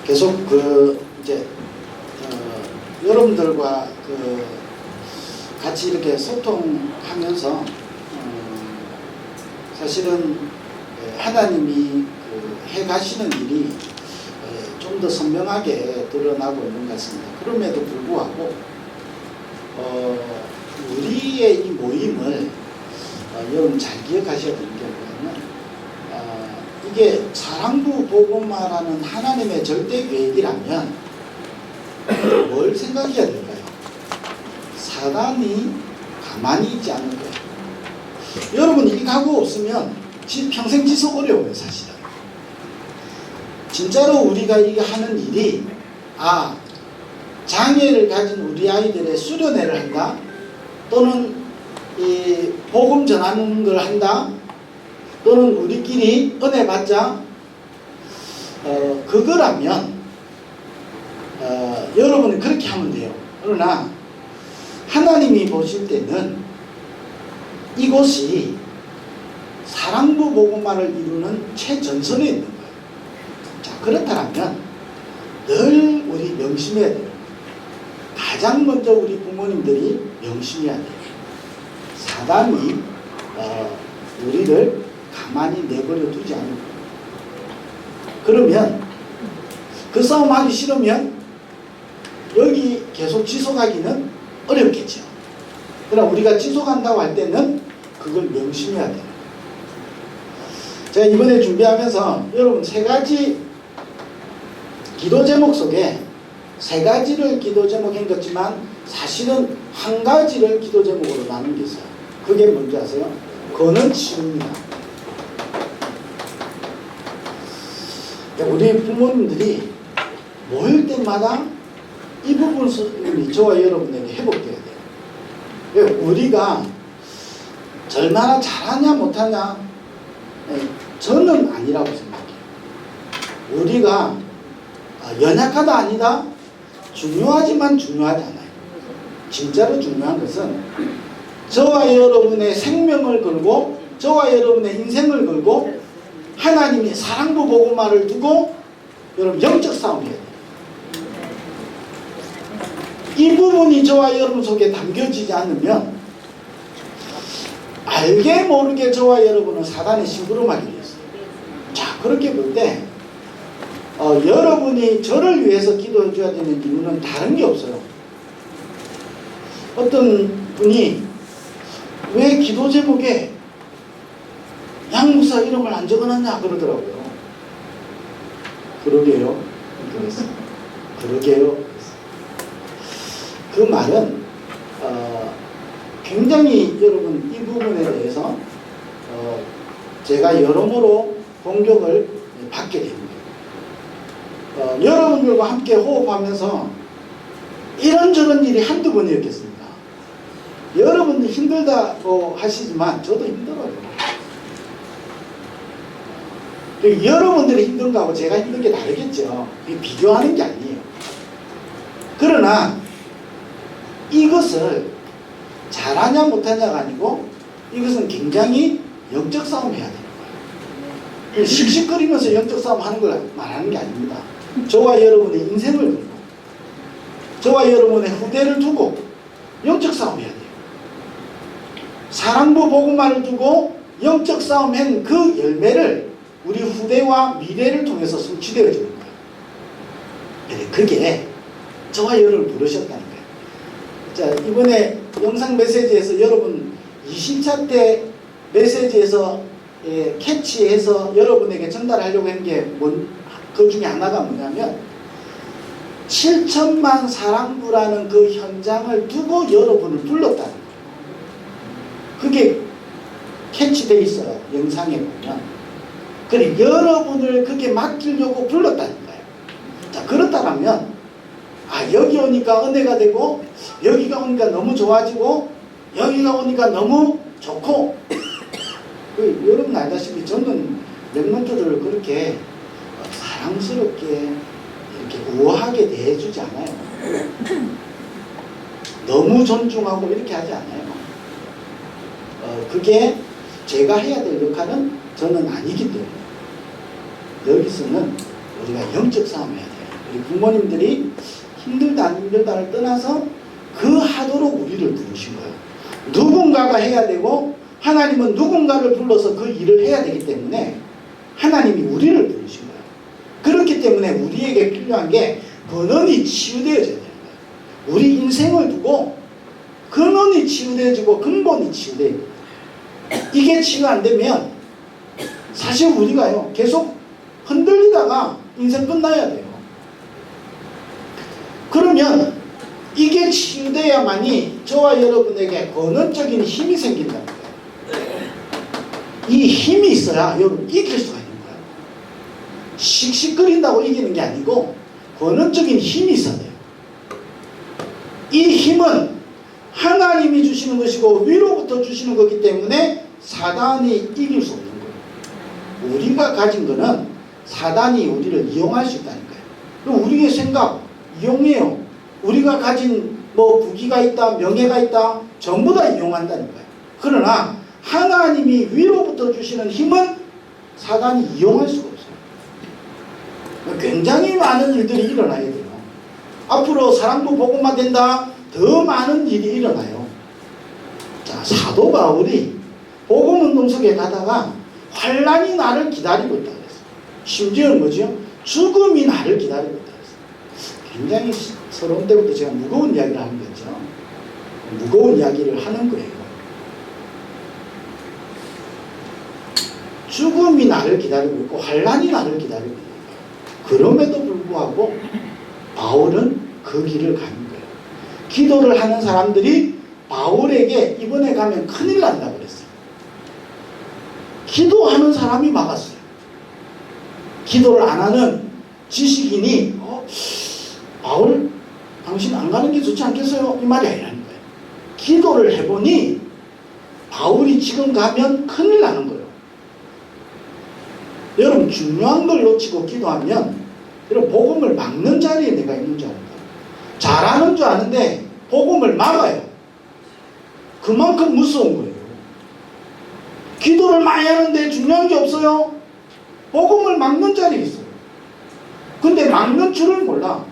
계속 이제 여러분들과 같이 이렇게 소통하면서 사실은 하나님이 해 가시는 일이 좀 더 선명하게 드러나고 있는 것 같습니다. 그럼에도 불구하고 우리의 이 모임을 여러분 잘 기억하셔야 되는 게 뭐냐면 이게 사랑부 복음화라는 하나님의 절대 계획이라면 뭘 생각해야 될까요? 사단이 가만히 있지 않을 거예요. 여러분 이 각오 없으면 평생 지속 어려워요. 사실은 진짜로 우리가 이게 하는 일이 장애를 가진 우리 아이들의 수련회를 한다, 또는 이 복음 전하는 걸 한다, 또는 우리끼리 은혜 받자, 그거라면 여러분은 그렇게 하면 돼요. 그러나 하나님이 보실 때는 이곳이 사랑부 복음화를 이루는 최전선에 있는 거예요. 자, 그렇다면 늘 우리 명심해야 돼요. 가장 먼저 우리 부모님들이 명심해야 돼요. 사단이 우리를 가만히 내버려 두지 않을 거예요. 그러면 그 싸움 하기 싫으면 여기 계속 지속하기는 어렵겠죠. 그러나 우리가 지속한다고 할 때는 그걸 명심해야 돼요. 제가 이번에 준비하면서 여러분 3가지 기도 제목 속에 3가지를 기도 제목인 것지만 사실은 1가지를 기도 제목으로 나눈 게 있어요. 그게 뭔지 아세요? 그거는 치유입니다. 우리 부모님들이 모일 때마다 이 부분을 저와 여러분에게 회복돼야 돼요. 우리가 얼마나 잘하냐 못하냐 저는 아니라고 생각해요. 우리가 연약하다 아니다, 중요하지만 중요하지 않아요. 진짜로 중요한 것은 저와 여러분의 생명을 걸고 저와 여러분의 인생을 걸고 하나님이 사랑부 복음화를 두고 여러분 영적 싸움을 해야 돼요. 이 부분이 저와 여러분 속에 담겨지지 않으면 알게 모르게 저와 여러분은 사단의 심부름하게 되었어요. 자, 그렇게 볼 때 여러분이 저를 위해서 기도해 줘야 되는 이유는 다른 게 없어요. 어떤 분이 왜 기도 제목에 양무사 이름을 안 적어놨냐 그러더라고요. 그러게요. 그랬어요. 그러게요. 그 말은 굉장히 여러분 이 부분에 대해서 제가 여러모로 공격을 받게 됩니다. 여러분들과 함께 호흡하면서 이런저런 일이 한두 번이었겠습니다. 여러분이 힘들다고 하시지만 저도 힘들어요. 여러분들이 힘든 거하고 제가 힘든 게 다르겠죠. 비교하는 게 아니에요. 그러나 이것을 잘하냐 못하냐가 아니고 이것은 굉장히 영적 싸움 해야 되는 거예요. 씩씩거리면서 영적 싸움 하는 걸 말하는 게 아닙니다. 저와 여러분의 인생을 걸고 저와 여러분의 후대를 두고 영적 싸움 해야 돼요. 사랑부 복음화를 두고 영적 싸움한 그 열매를 우리 후대와 미래를 통해서 성취되어지는 거예요. 그게 저와 여러분을 부르셨다는 거예요. 자, 이번에 영상 메시지에서 여러분 20차 때 메시지에서 캐치해서 여러분에게 전달하려고 한 게 그 중에 하나가 뭐냐면 7천만 사랑부라는 그 현장을 두고 여러분을 불렀다는 거예요. 그게 캐치되어 있어요. 영상에 보면. 그래, 여러분을 그게 맡기려고 불렀다는 거예요. 자, 그렇다면 여기 오니까 은혜가 되고 여기가 오니까 너무 좋아지고 여기가 오니까 너무 좋고 여러분 알다시피 저는 랩런트들을 그렇게 사랑스럽게 이렇게 우아하게 대해주지 않아요. 너무 존중하고 이렇게 하지 않아요. 그게 제가 해야 될 역할은 저는 아니기 때문에 여기서는 우리가 영적 싸움을 해야 돼요. 우리 부모님들이 힘들다 안 힘들다를 떠나서 그 하도록 우리를 부르신 거예요. 누군가가 해야 되고 하나님은 누군가를 불러서 그 일을 해야 되기 때문에 하나님이 우리를 부르신 거예요. 그렇기 때문에 우리에게 필요한 게 근원이 치유되어져야 되는 거예요. 우리 인생을 두고 근원이 치유되어지고 근본이 치유되어야 돼요. 이게 치유 안 되면 사실 우리가요 계속 흔들리다가 인생 끝나야 돼요. 그러면 이게 치유돼야만이 저와 여러분에게 근원적인 힘이 생긴다는 거예요. 이 힘이 있어야 여러분 이길 수가 있는 거예요. 씩씩거린다고 이기는 게 아니고 근원적인 힘이 있어야 돼요. 이 힘은 하나님이 주시는 것이고 위로부터 주시는 거기 때문에 사단이 이길 수 없는 거예요. 우리가 가진 거는 사단이 우리를 이용할 수 있다니까요. 그럼 우리의 생각 이용해요. 우리가 가진 뭐 부귀가 있다, 명예가 있다, 전부 다 이용한다니까요. 그러나 하나님이 위로부터 주시는 힘은 사단이 이용할 수가 없어요. 굉장히 많은 일들이 일어나야 돼요. 앞으로 사랑도 복음화 된다. 더 많은 일이 일어나요. 자, 사도 바울이 복음운동 속에 가다가 환란이 나를 기다리고 있다 그랬어요. 심지어는 뭐죠? 죽음이 나를 기다리고 있다 그랬어요. 굉장히 서러운 때부터 제가 무거운 이야기를 하는 거죠. 무거운 이야기를 하는 거예요. 죽음이 나를 기다리고 있고 환란이 나를 기다리고 있는 거예요. 그럼에도 불구하고 바울은 그 길을 가는 거예요. 기도를 하는 사람들이 바울에게 이번에 가면 큰일 난다고 그랬어요. 기도하는 사람이 막았어요. 기도를 안 하는 지식인이 바울 당신 안 가는 게 좋지 않겠어요? 이 말이 아니라는 거예요. 기도를 해보니 바울이 지금 가면 큰일 나는 거예요. 여러분 중요한 걸 놓치고 기도하면 여러분 복음을 막는 자리에 내가 있는 줄 알아요. 잘하는 줄 아는데 복음을 막아요. 그만큼 무서운 거예요. 기도를 많이 하는데 중요한 게 없어요. 복음을 막는 자리에 있어요. 근데 막는 줄을 몰라.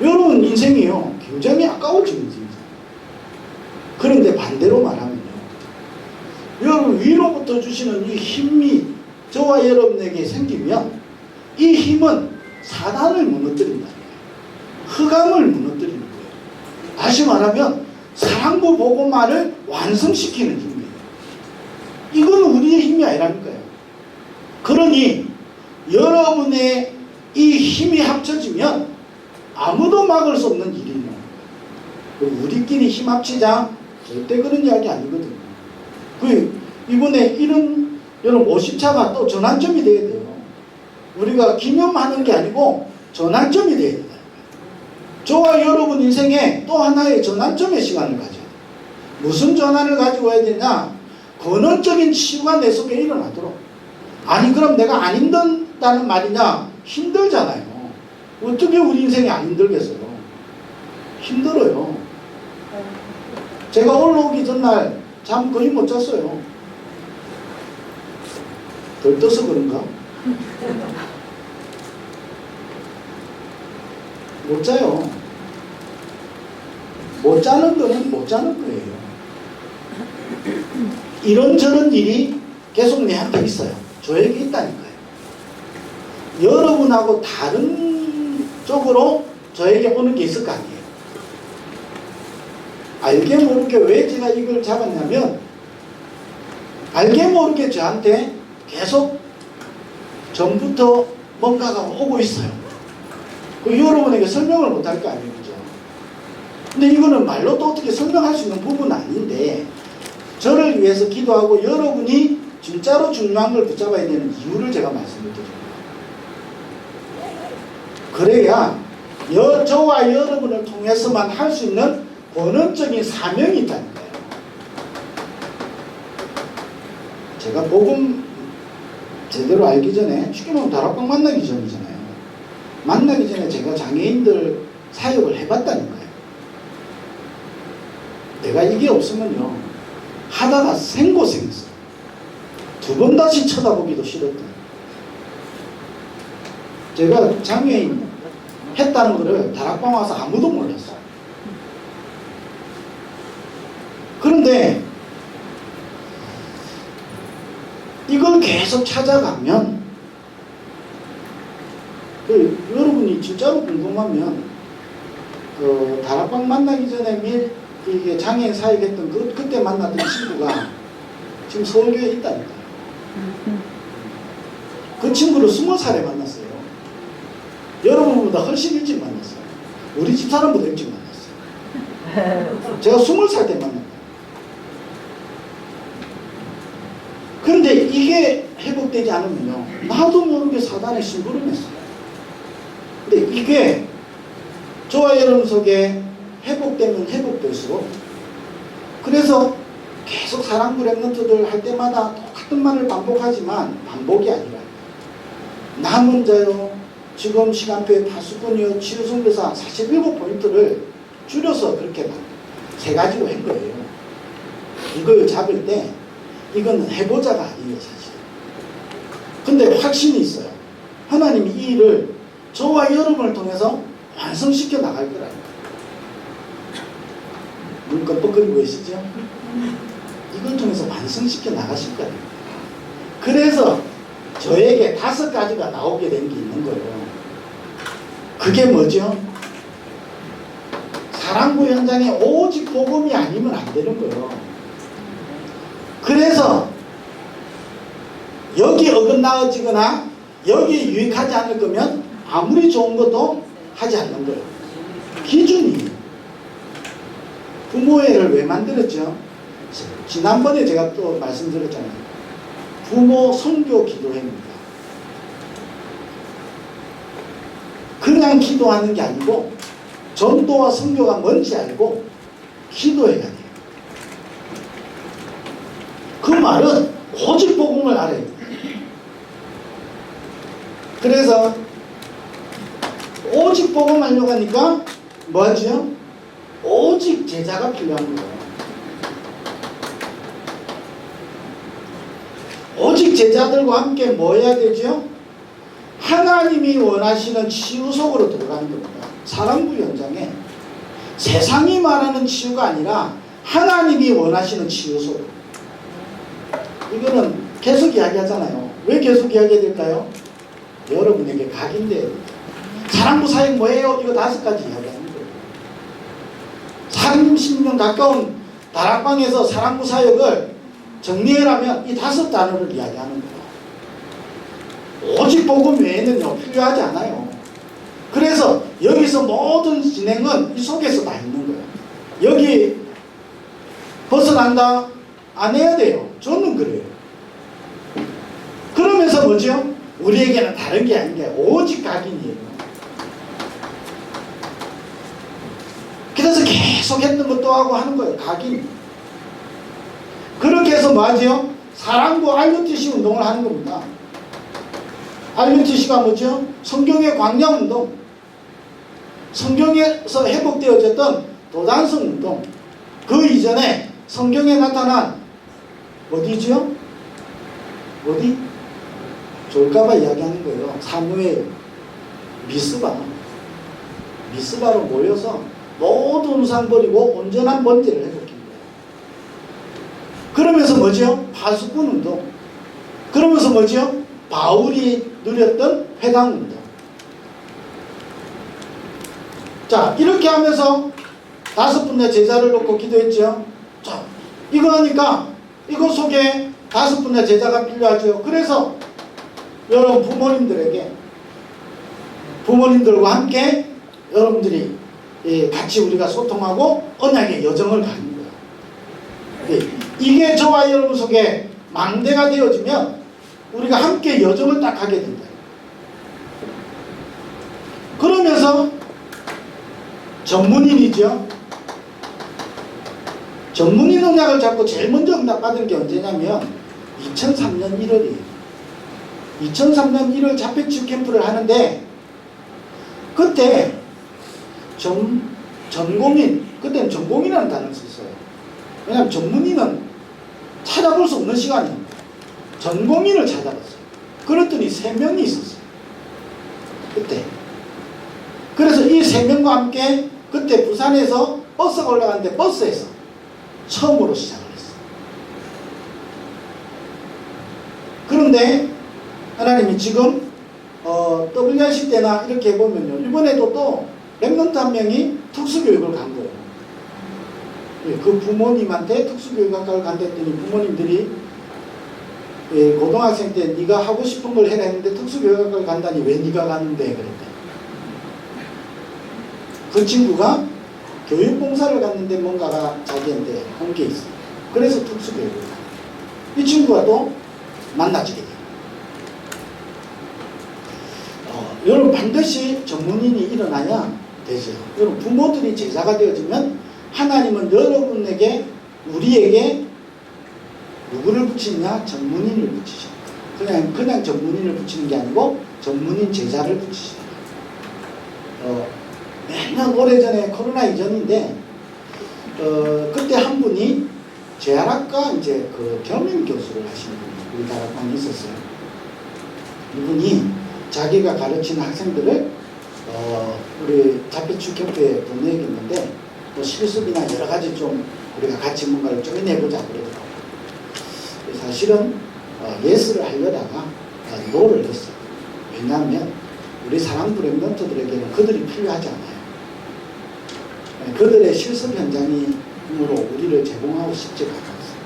여러분 인생이요 굉장히 아까워지는 인생이에요. 그런데 반대로 말하면요, 여러분 위로부터 주시는 이 힘이 저와 여러분에게 생기면 이 힘은 사단을 무너뜨린다는 거예요. 흑암을 무너뜨리는 거예요. 다시 말하면 사랑부 복음화를 완성시키는 힘이에요. 이건 우리의 힘이 아니라니까요. 그러니 여러분의 이 힘이 합쳐지면 아무도 막을 수 없는 일이에요. 우리끼리 힘 합치자 절대 그런 이야기 아니거든요. 이번에 이런 여러분 50차가 또 전환점이 돼야 돼요. 우리가 기념하는 게 아니고 전환점이 돼야 돼요. 저와 여러분 인생에 또 하나의 전환점의 시간을 가져야 돼요. 무슨 전환을 가지고 와야 되냐? 근원적인 치유가 내 속에 일어나도록. 아니 그럼 내가 안 힘든다는 말이냐? 힘들잖아요. 어떻게 우리 인생이 안 힘들겠어요? 힘들어요. 제가 올라오기 전날 잠 거의 못 잤어요. 덜 떠서 그런가? 못 자요. 못 자는 거는 못 자는 거예요. 이런저런 일이 계속 내한테 있어요. 저에게 있다니까요. 여러분하고 다른 쪽으로 저에게 오는 게 있을 거 아니에요. 알게 모르게 왜 제가 이걸 잡았냐면 알게 모르게 저한테 계속 전부터 뭔가가 오고 있어요. 그 여러분에게 설명을 못할 거 아니에요. 그죠? 근데 이거는 말로 또 어떻게 설명할 수 있는 부분은 아닌데 저를 위해서 기도하고 여러분이 진짜로 중요한 걸 붙잡아야 되는 이유를 제가 말씀을 드립니다. 그래야 저와 여러분을 통해서만 할 수 있는 본원적인 사명이 있다니까요. 제가 복음 제대로 알기 전에 쉽게 말하면 다락방 만나기 전이잖아요. 만나기 전에 제가 장애인들 사역을 해봤다는 거예요. 내가 이게 없으면요, 하다가 생고생했어요. 두 번 다시 쳐다보기도 싫었던. 제가 장애인 했다는 거를 다락방 와서 아무도 몰랐어요. 그런데 이걸 계속 찾아가면, 여러분이 진짜로 궁금하면 다락방 만나기 전에 이게 장애인 사역했던 그때 만났던 친구가 지금 서울교회에 있다니까. 그 친구를 20살에 만났어요. 여러분보다 훨씬 일찍 만났어요. 우리 집 사람보다 일찍 만났어요. 제가 20살 때 만났어요. 그런데 이게 회복되지 않으면요, 나도 모르게 사단의 심부름했어요. 근데 이게 저와 여러분 속에 회복되면 회복될수록, 그래서 계속 사랑부 랩런트들 할 때마다 똑같은 말을 반복하지만 반복이 아니라, 남은 자요, 지금 시간표에 다수분이요, 치유성교사 47포인트를 줄여서 그렇게 세 가지로 한 거예요. 이걸 잡을 때 이건 해보자가 아니에요, 사실. 근데 확신이 있어요. 하나님이 이 일을 저와 여러분을 통해서 완성시켜 나갈 거라는 거예요. 눈 껌뻑거리고 계시죠? 이걸 통해서 완성시켜 나가실 거예요. 그래서 저에게 5가지가 나오게 된 게 있는 거예요. 그게 뭐죠? 사랑부 현장에 오직 복음이 아니면 안 되는 거예요. 그래서 여기 어긋나지거나 여기 유익하지 않을 거면 아무리 좋은 것도 하지 않는 거예요. 기준이. 부모회를 왜 만들었죠? 지난번에 제가 또 말씀드렸잖아요. 부모 선교 기도회입니다. 그냥 기도하는 게 아니고 전도와 선교가 뭔지 알고 기도회가 돼요. 그 말은 오직 복음을 알아야 돼요. 그래서 오직 복음 하려고 하니까 뭐 하죠? 오직 제자가 필요한 거예요. 오직 제자들과 함께 뭐 해야 되죠? 하나님이 원하시는 치유 속으로 들어가는 겁니다. 사랑부 현장에 세상이 말하는 치유가 아니라 하나님이 원하시는 치유 속으로. 이거는 계속 이야기하잖아요. 왜 계속 이야기해야 될까요? 여러분에게 각인돼야 돼요. 사랑부 사역 뭐예요? 이거 5가지 이야기하는 거예요. 30년 가까운 다락방에서 사랑부 사역을 정리해라면 이 5단어를 이야기하는 거예요. 오직 복음 외에는요, 필요하지 않아요. 그래서 여기서 모든 진행은 이 속에서 다 있는 거예요. 여기 벗어난다? 안 해야 돼요. 저는 그래요. 그러면서 뭐죠? 우리에게는 다른 게 아닌 게 오직 각인이에요. 그래서 계속 했던 것도 하고 하는 거예요. 각인. 그렇게 해서 뭐 하죠? 사랑부 RUTC 운동을 하는 겁니다. RUTC가 뭐죠? 성경의 광야운동. 성경에서 회복되어졌던 도단성 운동. 그 이전에 성경에 나타난 어디죠? 어디? 좋을까봐 이야기하는 거예요. 사무엘, 미스바로 모여서 모든 우상 버리고 온전한 번제를 해버린 거예요. 그러면서 뭐죠? 파수꾼 운동. 그러면서 뭐죠? 바울이 누렸던 회당 운동. 자, 이렇게 하면서 5분의 제자를 놓고 기도했죠. 자, 이거 하니까 이거 속에 5분의 제자가 필요하죠. 그래서 여러분 부모님들과 함께 여러분들이 같이 우리가 소통하고 언약의 여정을 가는 거예요. 이게 저와 여러분 속에 망대가 되어지면 우리가 함께 여정을 딱 하게 된다. 그러면서 전문인이죠. 전문인 언약을 잡고 제일 먼저 응답받은 게 언제냐면 2003년 1월이에요. 2003년 1월 자폐치유 캠프를 하는데 그때 전공인, 그때는 전공인이라는 단어를 썼어요. 왜냐하면 전문인은 찾아볼 수 없는 시간이니까. 전공인을 찾아봤어요. 그랬더니 3명이 있었어요. 그때. 그래서 이 3명과 함께 그때 부산에서 버스가 올라갔는데 버스에서 처음으로 시작을 했어요. 그런데 하나님이 지금 WRC 때나 이렇게 보면요, 이번에도 또 랩런트 한 명이 특수교육을 간 거예요. 그 부모님한테 특수교육학과를 간댔더니 부모님들이 고등학생 때 네가 하고 싶은 걸 해라 했는데 특수교육학과를 간다니 왜 네가 가는데 그랬대. 그 친구가 교육봉사를 갔는데 뭔가가 자기한테 한 게 있어. 그래서 특수교육을 가. 이 친구가 또 만나지게 돼요. 여러분 반드시 전문인이 일어나야 되죠. 여러분 부모들이 제자가 되어지면 하나님은 여러분에게 우리에게 누구를 붙이냐? 전문인을 붙이죠. 그냥 전문인을 붙이는 게 아니고 전문인 제자를 붙이죠. 맨날 오래전에 코로나 이전인데 그때 한 분이 재활학과 이제 그 겸임 교수를 하시는 분이 우리 다락방에 있었어요. 이분이 자기가 가르치는 학생들을 우리 자폐축협회에 보내야겠는데 뭐 실습이나 여러 가지 좀 우리가 같이 뭔가를 쪼개내보자 그러더라고요. 사실은 예스를 하려다가 노를 했어요. 왜냐하면 우리 사랑부 랩런트들에게는 그들이 필요하지 않아요. 그들의 실습 현장으로 우리를 제공하고 싶지가 않았어요.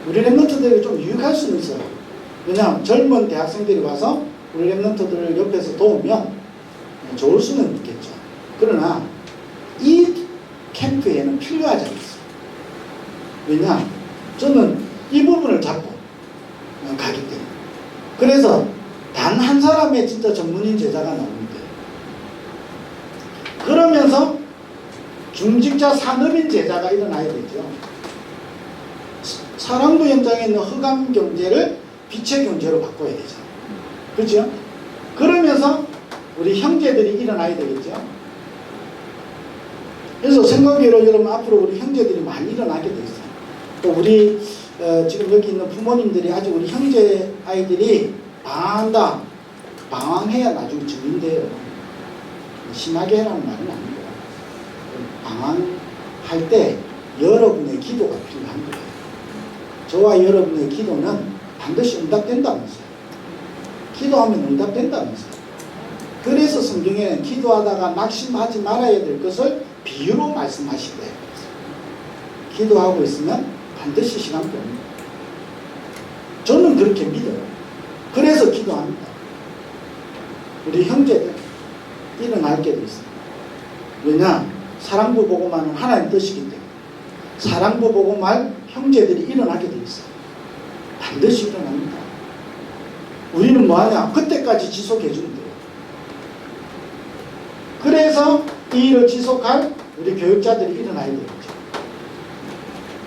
우리 랩런트들이 좀 유익할 수는 있어요. 왜냐하면 젊은 대학생들이 와서 우리 랩런트들을 옆에서 도우면 좋을 수는 있겠죠. 그러나 이 캠프에는 필요하지 않았어요. 왜냐? 저는 이 부분을 잡고 가기 때문에. 그래서 단 한 사람의 진짜 전문인 제자가 나오는데, 그러면서 중직자 산업인 제자가 일어나야 되죠. 사랑도 현장에 있는 흑암 경제를 빛의 경제로 바꿔야 되죠. 그렇죠? 그러면서 우리 형제들이 일어나야 되겠죠. 그래서 생각외로 여러분 앞으로 우리 형제들이 많이 일어나게 돼 있어요. 또 우리 지금 여기 있는 부모님들이 아직 우리 형제 아이들이 방황한다. 방황해야 나중에 증인돼요. 심하게 해라는 말은 아니고 방황할 때 여러분의 기도가 필요한 거예요. 저와 여러분의 기도는 반드시 응답된다면서요. 기도하면 응답된다면서요. 그래서 성경에는 기도하다가 낙심하지 말아야 될 것을 비유로 말씀하시대요. 기도하고 있으면 반드시 시간 봅니다. 저는 그렇게 믿어요. 그래서 기도합니다. 우리 형제들 일어날 게 있어요. 왜냐? 사랑부 보고만은 하나님 뜻이기 때문에 사랑부 보고만 형제들이 일어나게 돼 있어요. 반드시 일어납니다. 우리는 뭐하냐? 그때까지 지속해 주면 돼요. 그래서 이 일을 지속할 우리 교육자들이 일어나야 되겠죠.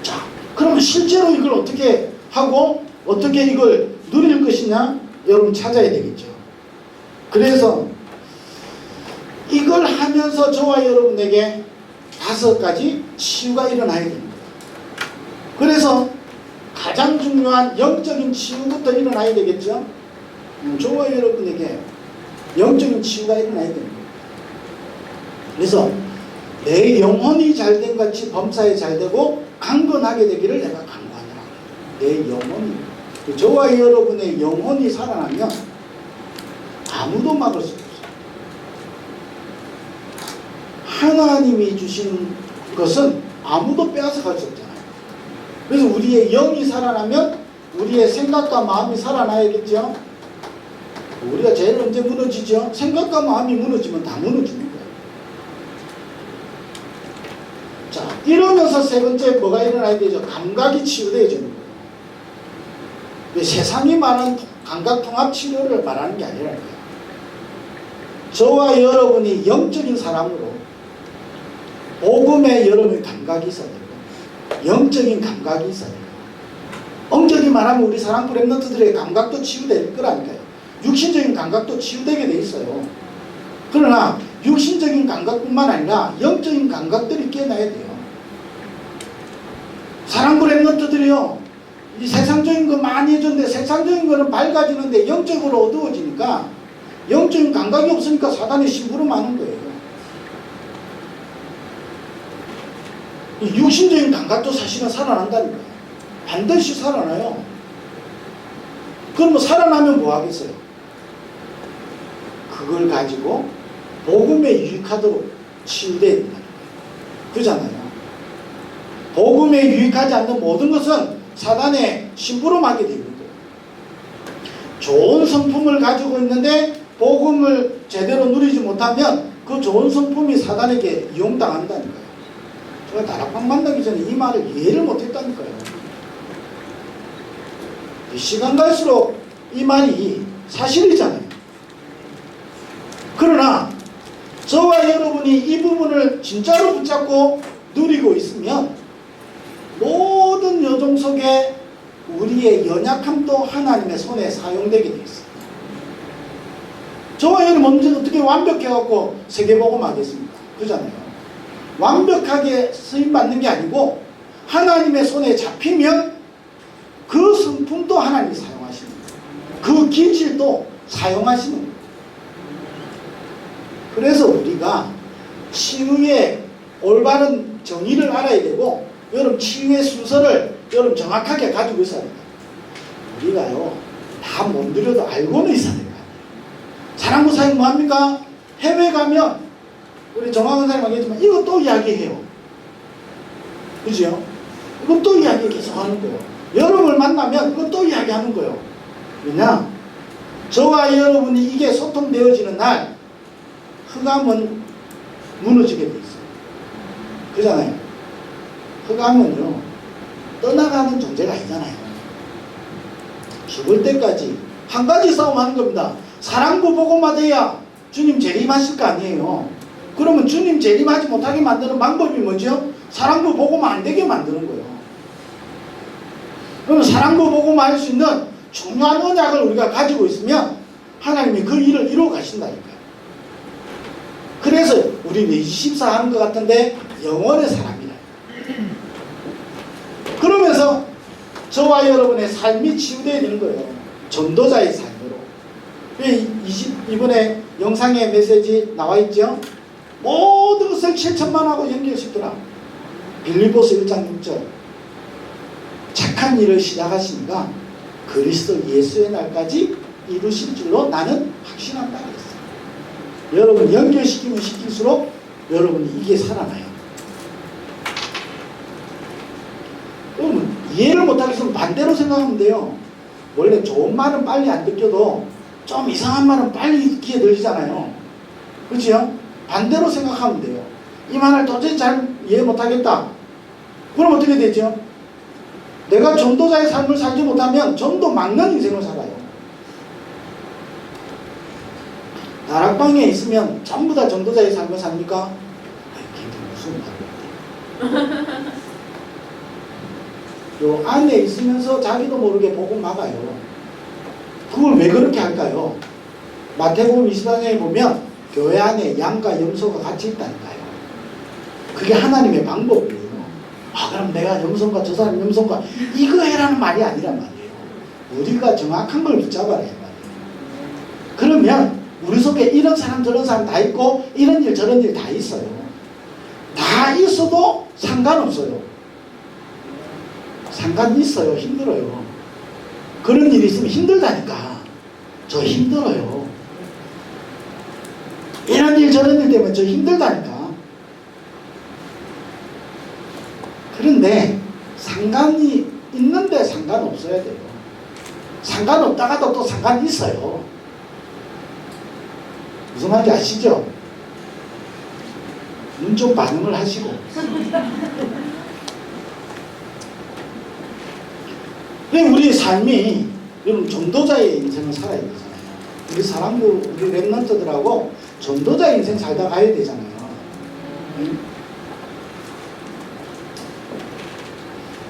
자, 그러면 실제로 이걸 어떻게 하고 어떻게 이걸 누릴 것이냐? 여러분 찾아야 되겠죠. 그래서 이걸 하면서 저와 여러분에게 5가지 치유가 일어나야 됩니다. 그래서 가장 중요한 영적인 치유부터 일어나야 되겠죠. 저와 여러분에게 영적인 치유가 일어나야 됩니다. 그래서 내 영혼이 잘된 같이 범사에 잘되고 강건하게 되기를 내가 간구하노라. 내 영혼이, 저와 여러분의 영혼이 살아나면 아무도 막을 수 없어요. 하나님이 주신 것은 아무도 빼앗아갈 수 없잖아요. 그래서 우리의 영이 살아나면 우리의 생각과 마음이 살아나야겠죠. 우리가 제일 언제 무너지죠? 생각과 마음이 무너지면 다 무너지는 거예요. 자, 이러면서 3번째 뭐가 일어나야 되죠? 감각이 치유되어지는 거예요. 세상이 말하는 감각통합치료를 말하는 게 아니라는 거예요. 저와 여러분이 영적인 사람으로 복음에 여러분의 감각이 있어야 되고 영적인 감각이 있어야 돼요. 엄격히 말하면 우리 사랑부 랩런트들의 감각도 치유될 거라니까요. 육신적인 감각도 치유되게 돼 있어요. 그러나 육신적인 감각뿐만 아니라 영적인 감각들이 깨어나야 돼요. 사랑부 랩런트들이요, 이 세상적인 거 많이 해줬는데 세상적인 거는 밝아지는데 영적으로 어두워지니까 영적인 감각이 없으니까 사단이 심부름하는 거예요. 이 육신적인 감각도 사실은 살아난다니까요. 반드시 살아나요. 그러면 살아나면 뭐 하겠어요? 그걸 가지고 복음에 유익하도록 치유돼야 된다. 그잖아요. 복음에 유익하지 않는 모든 것은 사단의 심부름하게 됩니다. 좋은 성품을 가지고 있는데 복음을 제대로 누리지 못하면 그 좋은 성품이 사단에게 이용당한다니까요. 제가 다락방 만나기 전에 이 말을 이해를 못했다니까요. 시간 갈수록 이 말이 사실이잖아요. 그러나 저와 여러분이 이 부분을 진짜로 붙잡고 누리고 있으면 모든 여정 속에 우리의 연약함도 하나님의 손에 사용되게 되어 있습니다. 저와 여러분 먼저 어떻게 완벽해갖고 세계복음 하겠습니까? 그잖아요. 완벽하게 쓰임받는 게 아니고 하나님의 손에 잡히면 그 성품도 하나님이 사용하시는 거예요. 그 기질도 사용하시는 거예요. 그래서 우리가 치유의 올바른 정의를 알아야 되고, 여러분 치유의 순서를 여러분 정확하게 가지고 있어야 됩니다. 우리가요 다 못 누려도 알고는 있어야 됩니다. 사랑부 사역 뭐합니까? 해외 가면 우리 정황은 사님 하겠지만 이거 또 이야기해요. 그죠? 이거 또 이야기 계속 하는 거예요. 여러분을 만나면 이거 또 이야기하는 거예요. 왜냐? 저와 여러분이 이게 소통되어지는 날 흑암은 무너지게 돼 있어요. 그잖아요. 흑암은요 떠나가는 존재가 아니잖아요. 죽을 때까지 한 가지 싸움하는 겁니다. 사랑부 복음화 돼야 주님 재림하실 거 아니에요. 그러면 주님 재림하지 못하게 만드는 방법이 뭐죠? 사랑부 복음화 안 되게 만드는 거예요. 그러면 사랑부 복음화 할 수 있는 중요한 언약을 우리가 가지고 있으면 하나님이 그 일을 이루어 가신다니까요. 그래서 우리는 24 하는 것 같은데 영원의 사람이라. 그러면서 저와 여러분의 삶이 치유되어야 되는 거예요. 전도자의 삶으로. 이번에 영상에 메시지 나와 있죠? 모든 것을 7천만하고 연결시키라. 빌립보서 1장 6절. 착한 일을 시작하시니까 그리스도 예수의 날까지 이루실 줄로 나는 확신한다 그랬어요. 여러분 연결시키면 시킬수록 여러분이 이게 살아나요. 그러면 이해를 못하겠으면 반대로 생각하면 돼요. 원래 좋은 말은 빨리 안 듣겨도 좀 이상한 말은 빨리 귀에 들리잖아요. 그렇죠? 반대로 생각하면 돼요. 이 말을 도저히 잘 이해 못하겠다. 그럼 어떻게 되죠? 내가 전도자의 삶을 살지 못하면 전도 막는 인생을 살아요. 다락방에 있으면 전부 다 전도자의 삶을 삽니까? 걔들 무슨 말이야. 요 안에 있으면서 자기도 모르게 복음 막아요. 그걸 왜 그렇게 할까요? 마태복음 24장에 보면 교회 안에 양과 염소가 같이 있다니까요. 그게 하나님의 방법이에요. 아, 그럼 내가 염소인가 저 사람 염소인가 이거 해라는 말이 아니란 말이에요. 우리가 정확한 걸 붙잡아야 할 말이에요. 그러면 우리 속에 이런 사람 저런 사람 다 있고 이런 일 저런 일 다 있어요. 다 있어도 상관없어요. 상관 있어요. 힘들어요. 그런 일이 있으면 힘들다니까. 저 힘들어요. 이런 일 저런 일 때문에 저 힘들다니까. 그런데 상관이 있는데 상관없어야 돼요. 상관없다가도 또 상관이 있어요. 무슨 말인지 아시죠? 눈 좀 반응을 하시고. 우리 삶이 여러분 전도자의 인생을 살아야 되잖아요. 우리 사람도 우리 랩런트들하고 전도자의 인생 살다 가야 되잖아요.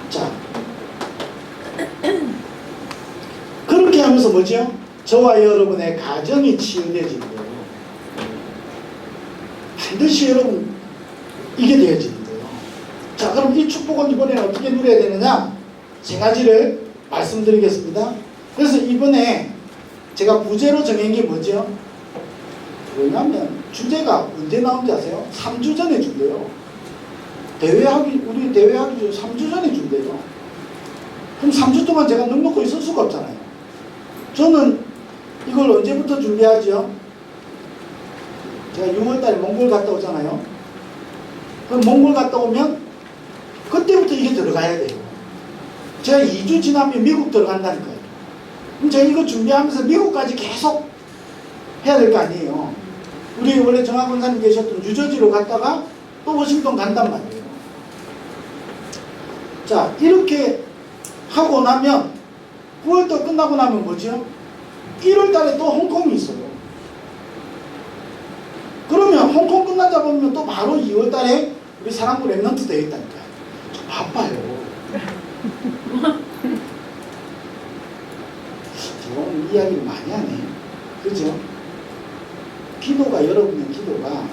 자, 그렇게 하면서 뭐죠? 저와 여러분의 가정이 치유되지고 반드시 여러분 이게 되어지는 거예요. 자, 그럼 이 축복은 이번에는 어떻게 누려야 되느냐? 세 가지를 말씀드리겠습니다. 그래서 이번에 제가 부제로 정한 게 뭐죠? 왜냐하면 주제가 언제 나온지 아세요? 3주 전에 준대요. 우리 대회하기 전 3주 전에 준대요. 그럼 3주 동안 제가 넉넉히 있을 수가 없잖아요. 저는 이걸 언제부터 준비하죠? 제가 6월달에 몽골 갔다 오잖아요. 그럼 몽골 갔다 오면 그때부터 이게 들어가야 돼요. 제가 2주 지나면 미국 들어간다니까요. 그럼 제가 이거 준비하면서 미국까지 계속 해야 될 거 아니에요. 우리 원래 정학 권사님 계셨던 뉴저지로 갔다가 또 워싱턴 간단 말이에요. 자, 이렇게 하고 나면 9월달 끝나고 나면 뭐죠? 1월달에 또 홍콩이 있어요. 그러면 홍콩 끝나자 보면 또 바로 2월달에 우리 사랑부 랩넌트 되어 있다니까요. 저 바빠요. 제가 오늘 이야기를 많이 하네. 그죠? 기도가 여러분의 기도가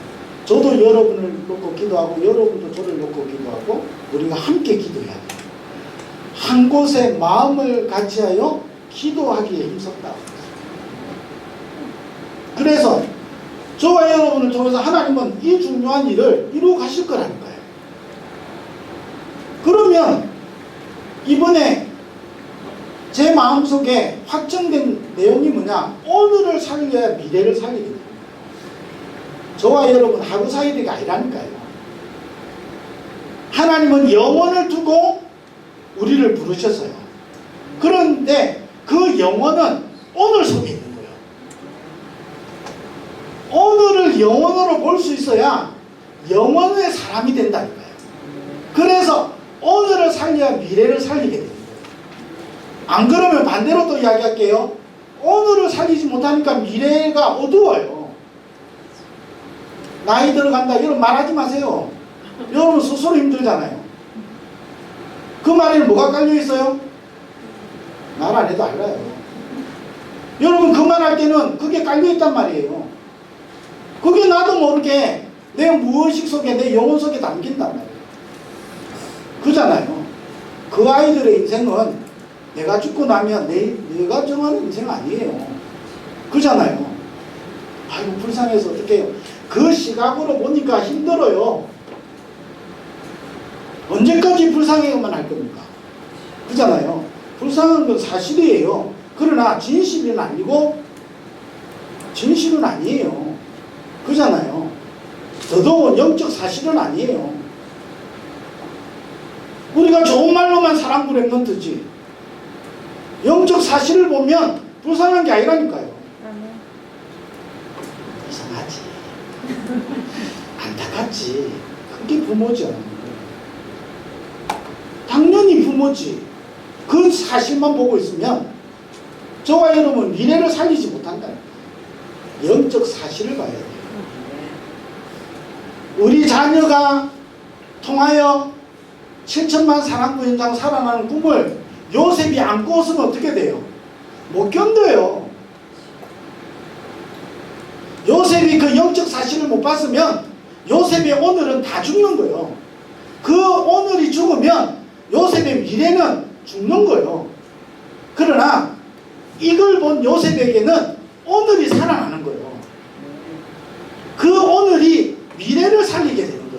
저도 여러분을 놓고 기도하고 여러분도 저를 놓고 기도하고 우리가 함께 기도해야 돼요. 한 곳에 마음을 같이하여 기도하기에 힘썼다. 그래서 저와 여러분을 통해서 하나님은 이 중요한 일을 이루어 가실 거라는 거예요. 그러면 이번에 제 마음속에 확정된 내용이 뭐냐? 오늘을 살려야 미래를 살리게 됩니다. 저와 여러분 하루 사이가 아니라니까요. 하나님은 영원을 두고 우리를 부르셨어요. 그런데 그 영원은 오늘 속에 있는 거예요. 오늘을 영원으로 볼 수 있어야 영원의 사람이 된다니까요. 그래서 오늘을 살려야 미래를 살리게 됩니다. 안 그러면 반대로 또 이야기할게요. 오늘을 살리지 못하니까 미래가 어두워요. 나이 들어간다 이런 말하지 마세요. 여러분 스스로 힘들잖아요. 그 말에는 뭐가 깔려있어요? 말 안 해도 알아요. 여러분 그 말 할 때는 그게 깔려있단 말이에요. 그게 나도 모르게 내 무의식 속에 내 영혼 속에 담긴단 말이에요. 그잖아요. 그 아이들의 인생은 내가 죽고 나면 내가 정하는 인생 아니에요. 그잖아요. 아이고 불쌍해서 어떻게 해요. 그 시각으로 보니까 힘들어요. 언제까지 불쌍해만 할 겁니까? 그잖아요. 불쌍한 건 사실이에요. 그러나 진실은 아니고 진실은 아니에요. 그잖아요. 더더욱 영적 사실은 아니에요. 우리가 좋은 말로만 사랑부 랩넌트지 영적 사실을 보면 불쌍한 게 아니라니까요. 이상하지. 안타깝지. 그게 부모죠. 당연히 부모지. 그 사실만 보고 있으면 저와 여러분 미래를 살리지 못한다. 영적 사실을 봐야 돼요. 우리 자녀가 통하여 7천만 사랑부 현장 살아나는 꿈을 요셉이 안 꾸었으면 어떻게 돼요? 못 견뎌요. 요셉이 그 영적 사실을 못 봤으면 요셉의 오늘은 다 죽는 거예요. 그 오늘이 죽으면 요셉의 미래는 죽는 거예요. 그러나 이걸 본 요셉에게는 오늘이 살아나는 거예요. 그 오늘이 미래를 살리게 되는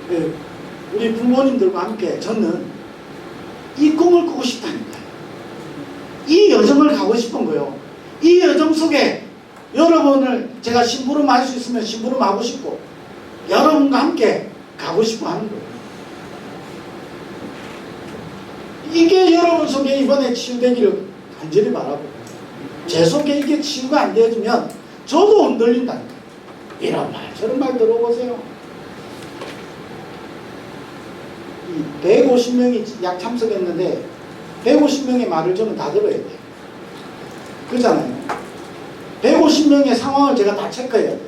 거예요. 우리 부모님들과 함께 저는 이 꿈을 꾸고 싶다니까요. 이 여정을 가고 싶은 거예요. 이 여정 속에 여러분을 제가 심부름 할 수 있으면 심부름 하고 싶고 여러분과 함께 가고 싶어 하는 거예요. 이게 여러분 속에 이번에 치유되기를 간절히 바라고 제 속에 이게 치유가 안 되어지면 저도 흔들린다니까요. 이런 말 저런 말 들어보세요. 150명이 약 참석했는데 150명의 말을 저는 다 들어야 돼요. 그렇잖아요. 150명의 상황을 제가 다 체크해야 돼요.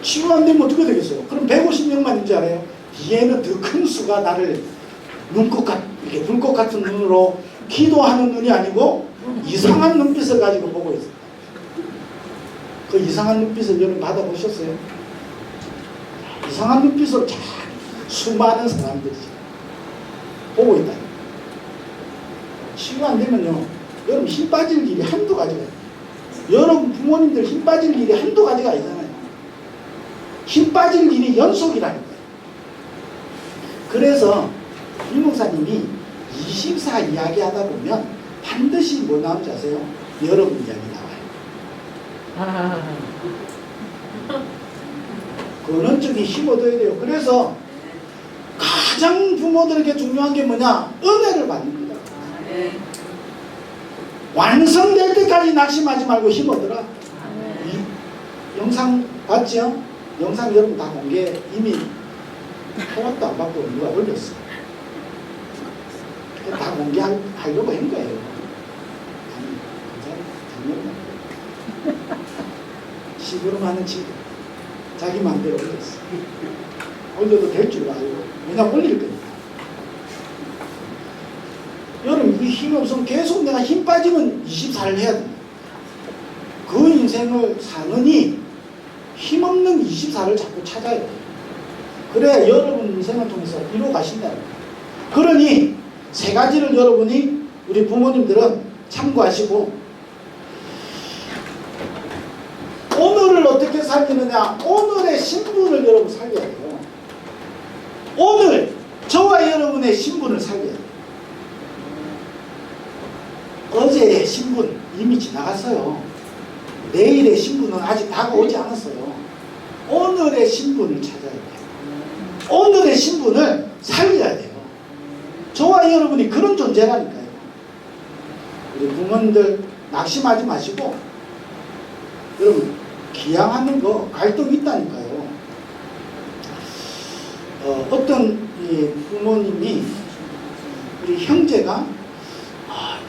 치유 안 되면 어떻게 되겠어요? 그럼 150명만인지 알아요? 뒤에는 더 큰 수가 나를 이렇게 불꽃 같은 눈으로 기도하는 눈이 아니고 이상한 눈빛을 가지고 보고 있어요. 그 이상한 눈빛을 여러분 받아보셨어요? 이상한 눈빛으로 자 수많은 사람들이 보고 있다. 치유 안 되면요, 여러분 힘 빠질 일이 한두 가지가 있어요. 여러분 부모님들 힘 빠질 일이 한두 가지가 아니잖아요. 힘 빠질 일이 연속이라는 거예요. 그래서 이 목사님이 24 이야기 하다 보면 반드시 뭐 나오는지 아세요? 여러분 이야기 나와요. 그런 쪽이 힘 얻어야 돼요. 그래서 가장 부모들에게 중요한 게 뭐냐? 은혜를 받는 거다. 완성될 때까지 낙심하지 말고 힘 얻어라. 이 영상 봤죠? 영상 여러분 다 공개, 이미 허락도 안 받고 누가 올렸어. 다 공개하려고 한 거예요. 시부름하는 친구, 자기 마음대로 올렸어. 올려도 될 줄 알고, 왜냐면 올릴 거니까. 여러분, 이 힘이 없으면 계속 내가 힘 빠지면 24를 해야 됩니다. 그 인생을 사느니 힘없는 24를 자꾸 찾아야 돼요. 그래 여러분 인생을 통해서 이루어 가신다는 거예요. 그러니 세 가지를 여러분이, 우리 부모님들은 참고하시고, 오늘을 어떻게 살리느냐, 오늘의 신분을 여러분 살려야 돼요. 오늘 저와 여러분의 신분을 살려야 돼요. 어제의 신분 이미 지나갔어요. 내일의 신분은 아직 다가오지 않았어요. 오늘의 신분을 찾아야 돼요. 오늘의 신분을 살려야 돼요. 저와 여러분이 그런 존재라니까요. 우리 부모님들 낙심하지 마시고, 여러분 기양하는 거 갈등이 있다니까요. 어떤 이 부모님이, 우리 형제가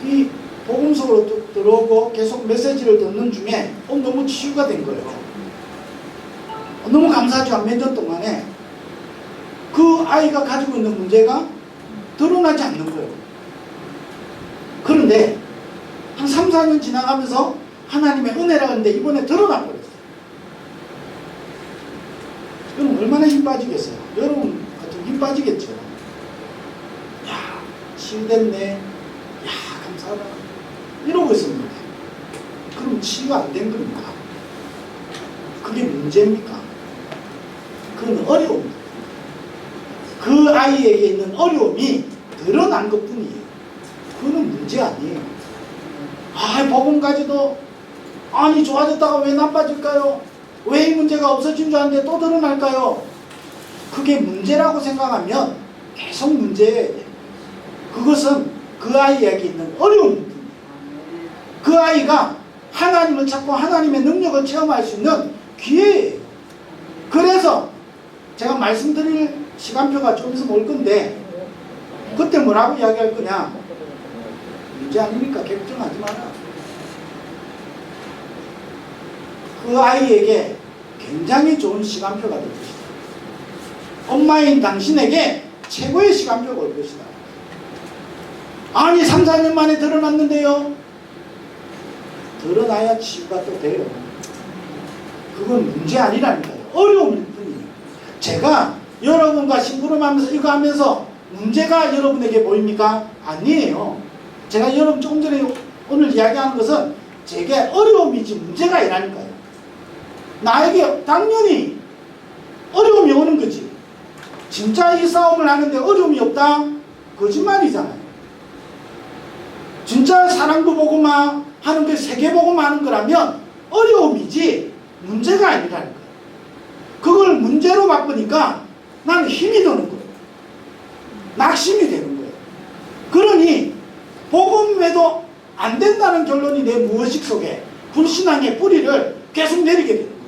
이 복음속으로 들어오고 계속 메시지를 듣는 중에 너무 치유가 된 거예요. 너무 감사하죠. 몇 년 동안에 그 아이가 가지고 있는 문제가 드러나지 않는 거예요. 그런데 한 3, 4년 지나가면서 하나님의 은혜라는데 이번에 드러나 버렸어요. 여러분 얼마나 힘 빠지겠어요? 여러분 같은 힘 빠지겠죠. 야, 치유됐네. 야, 감사하다. 이러고 있습니다. 그럼 치유가 안 된 겁니까? 그게 문제입니까? 그건 어려움입니다. 그 아이에게 있는 어려움이 드러난 것 뿐이에요. 그거는 문제 아니에요. 복음 가지도 아니 좋아졌다가 왜 나빠질까요? 왜 이 문제가 없어진 줄 알았는데 또 드러날까요? 그게 문제라고 생각하면 계속 문제예요. 그것은 그 아이에게 있는 어려움입니다. 그 아이가 하나님을 찾고 하나님의 능력을 체험할 수 있는 기회예요. 그래서 제가 말씀드릴 시간표가 좀 있으면 올 건데, 그때 뭐라고 이야기할 거냐? 문제 아니니까 걱정하지 마라. 그 아이에게 굉장히 좋은 시간표가 될 것이다. 엄마인 당신에게 최고의 시간표가 올 것이다. 아니 3, 4년 만에 드러났는데요. 드러나야 치유가 또 돼요. 그건 문제 아니라니까요. 어려움일 뿐이에요. 제가 여러분과 심부름하면서 이거 하면서 문제가 여러분에게 보입니까? 아니에요. 제가 여러분 조금 전에 오늘 이야기하는 것은 제게 어려움이지 문제가 아니라니까요. 나에게 당연히 어려움이 오는 거지. 진짜 이 싸움을 하는데 어려움이 없다? 거짓말이잖아요. 진짜 사랑도 보고만 하는 게 세계 보고만 하는 거라면 어려움이지 문제가 아니라는 거예요. 그걸 문제로 바꾸니까 나는 힘이 드는 거예요. 낙심이 되는 거예요. 그러니 복음에도 안 된다는 결론이 내 무의식 속에 불신앙의 뿌리를 계속 내리게 되는 거예요.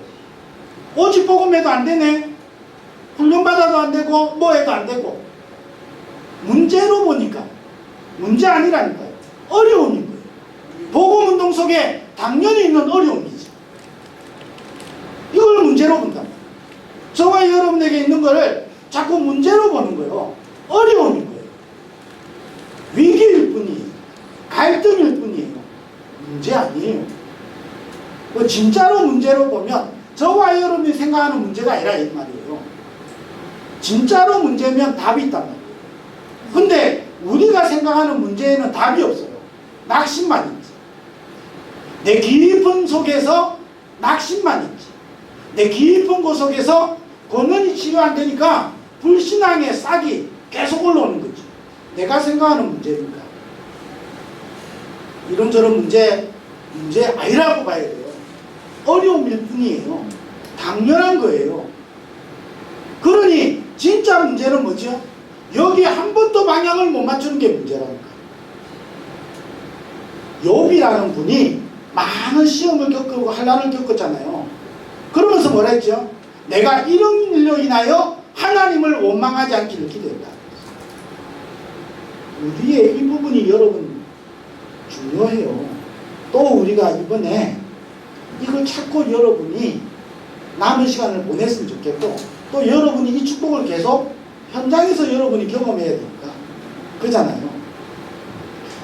오직 복음에도 안 되네. 훈련받아도 안 되고 뭐 해도 안 되고. 문제로 보니까 문제 아니라니까요. 어려움인 거예요. 복음운동 속에 당연히 있는 어려움이지. 이걸 문제로 본다. 저와 여러분에게 있는 거를 자꾸 문제로 보는 거예요. 어려움인 거예요. 위기일 뿐이에요. 갈등일 뿐이에요. 문제 아니에요. 뭐 진짜로 문제로 보면 저와 여러분이 생각하는 문제가 아니라 이 말이에요. 진짜로 문제면 답이 있단 말이에요. 근데 우리가 생각하는 문제에는 답이 없어요. 낙심만 있지. 내 깊은 속에서 낙심만 있지. 내 깊은 곳 속에서 근원이 치료 안 되니까 불신앙의 싹이 계속 올라오는 거지. 내가 생각하는 문제니까. 이런저런 문제 아니라고 봐야 돼요. 어려움일 뿐이에요. 당연한 거예요. 그러니 진짜 문제는 뭐죠? 여기 한 번도 방향을 못 맞추는 게 문제라니까. 욥이라는 분이 많은 시험을 겪고 환난을 겪었잖아요. 그러면서 뭐라 했죠? 내가 이런 일로 인하여 하나님을 원망하지 않기를 기도했다. 우리의 이 부분이 여러분 중요해요. 또 우리가 이번에 이걸 찾고 여러분이 남은 시간을 보냈으면 좋겠고, 또 여러분이 이 축복을 계속 현장에서 여러분이 경험해야 되니까. 그잖아요.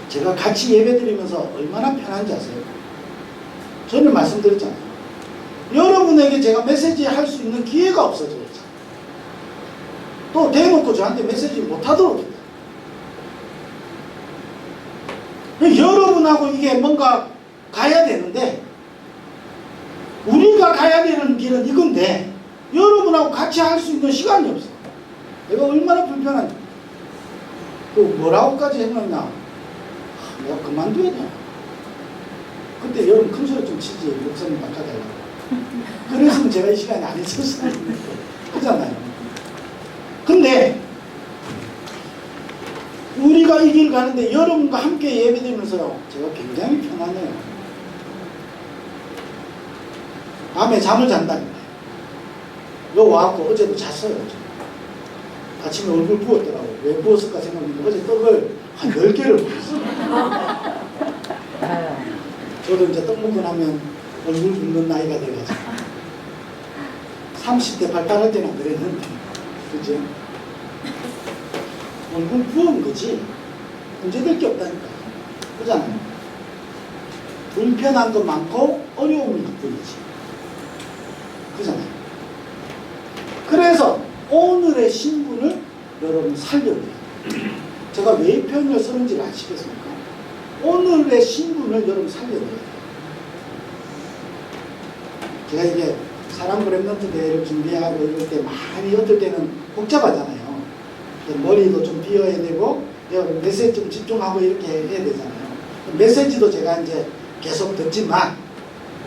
제가 같이 예배 드리면서 얼마나 편한지 아세요? 저는 말씀드렸잖아요. 여러분에게 제가 메시지 할 수 있는 기회가 없어져요. 또 대놓고 저한테 메시지 못하도록 해요. 여러분하고 이게 뭔가 가야 되는데, 우리가 가야 되는 길은 이건데 여러분하고 같이 할 수 있는 시간이 없어. 내가 얼마나 불편한지. 그 뭐라고까지 했느냐, 내가 그만둬야 돼. 그때 여러분 큰 소리 좀 치지, 목사님 바꿔달라고. 그래서 제가 이 시간에 안 있었어요. 그잖아요. 근데 우리가 이 길 가는데 여러분과 함께 예배드리면서요, 제가 굉장히 편하네요. 밤에 잠을 잔다니까. 요 와갖고 어제도 잤어요. 아침에 얼굴 부었더라고. 왜 부었을까 생각했는데 어제 떡을 한 10개를 부었어요. 저도 이제 떡 먹고 나면 얼굴 붓는 나이가 돼가지고 30대 발달할 때는 그랬는데, 그죠? 얼굴 부은 거지 문제될 게 없다니까. 그잖아요. 불편한 것 많고 어려움이 뿐이지. 그잖아요. 그래서 오늘의 신분을 여러분 살려야 돼요. 제가 왜 이 표현을 쓰는지 아시겠습니까? 오늘의 신분을 여러분 살려야 돼요. 제가 이게 사람 브랜드 대회를 준비하고 이럴 때 많이 어떨 때는 복잡하잖아요. 머리도 좀 비워야 되고 메시지 좀 집중하고 이렇게 해야 되잖아요. 메시지도 제가 이제 계속 듣지만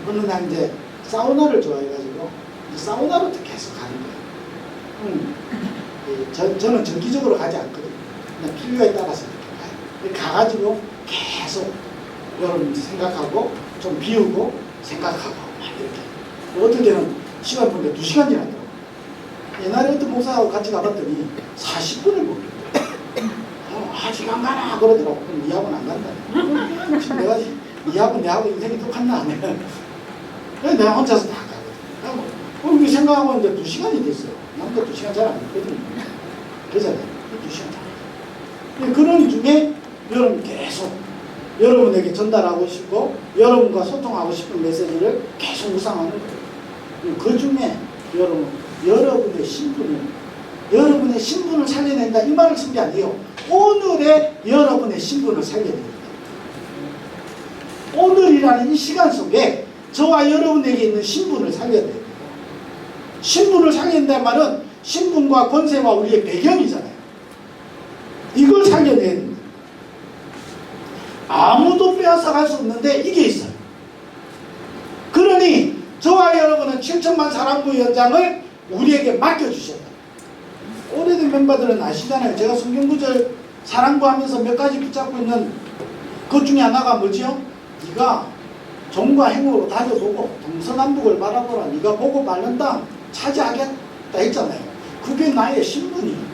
어느 날 이제 사우나를 좋아해가지고 사우나부터 계속 가는 거예요. 저는 정기적으로 가지 않거든요. 그냥 필요에 따라서 이렇게 가요. 가가지고 계속 여러분 생각하고 좀 비우고 생각하고 막 이렇게. 어떨 때는 시간 보는데 2시간 지났더라고요. 옛날에 어떤 목사하고 같이 가봤더니 40분을 먹겠더라고요. 아직 안 가나 그러더라고. 그럼 니 학원 안 간다. 지금 내가 니 학원 내하고 인생이 똑같나? 내가 혼자서 다 가거든. 그럼 생각하고 있는데 2시간이 됐어요. 남도 2시간 잘 안 했거든요. 그잖아요. 2시간 다. 그런 중에 여러분 계속 여러분에게 전달하고 싶고 여러분과 소통하고 싶은 메시지를 계속 우상하는 거예요. 그 중에 여러분의 신분을 살려낸다 이 말을 쓴 게 아니에요. 오늘의 여러분의 신분을 살려야 됩니다. 오늘이라는 이 시간 속에 저와 여러분에게 있는 신분을 살려야 돼요. 신분을 살린다는 말은 신분과 권세와 우리의 배경이잖아요. 이걸 살려내야 됩니다. 아무도 빼앗아갈 수 없는데 이게 있어요. 그러니 저와 여러분은 7천만 사랑부 연장을 우리에게 맡겨주셨다. 오래된 멤버들은 아시잖아요. 제가 성경구절 사랑부 하면서 몇 가지 붙잡고 있는 것 중에 하나가 뭐지요? 네가 종과 행으로 다져보고 동서남북을 바라보라. 네가 보고 바른 땅 차지하겠다 했잖아요. 그게 나의 신분이에요.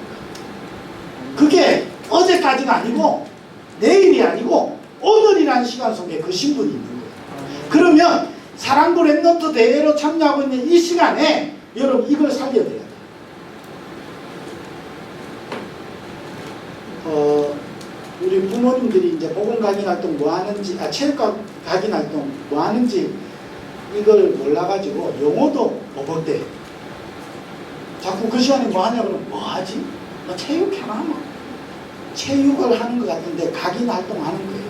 그게 어제까지가 아니고 내일이 아니고 오늘이라는 시간 속에 그 신분이 있는 거예요. 그러면 사랑부 랩넌트 대회로 참여하고 있는 이 시간에 여러분 이걸 살려야 돼요. 우리 부모님들이 이제 복음 강의 활동 뭐 하는지, 체육 강의 활동 뭐 하는지 이걸 몰라가지고 영어도 버벅대. 자꾸 그 시간에 뭐 하냐 그러면 뭐 하지? 너 체육회나 하나? 체육을 하는 것 같은데 각인 활동하는 거예요.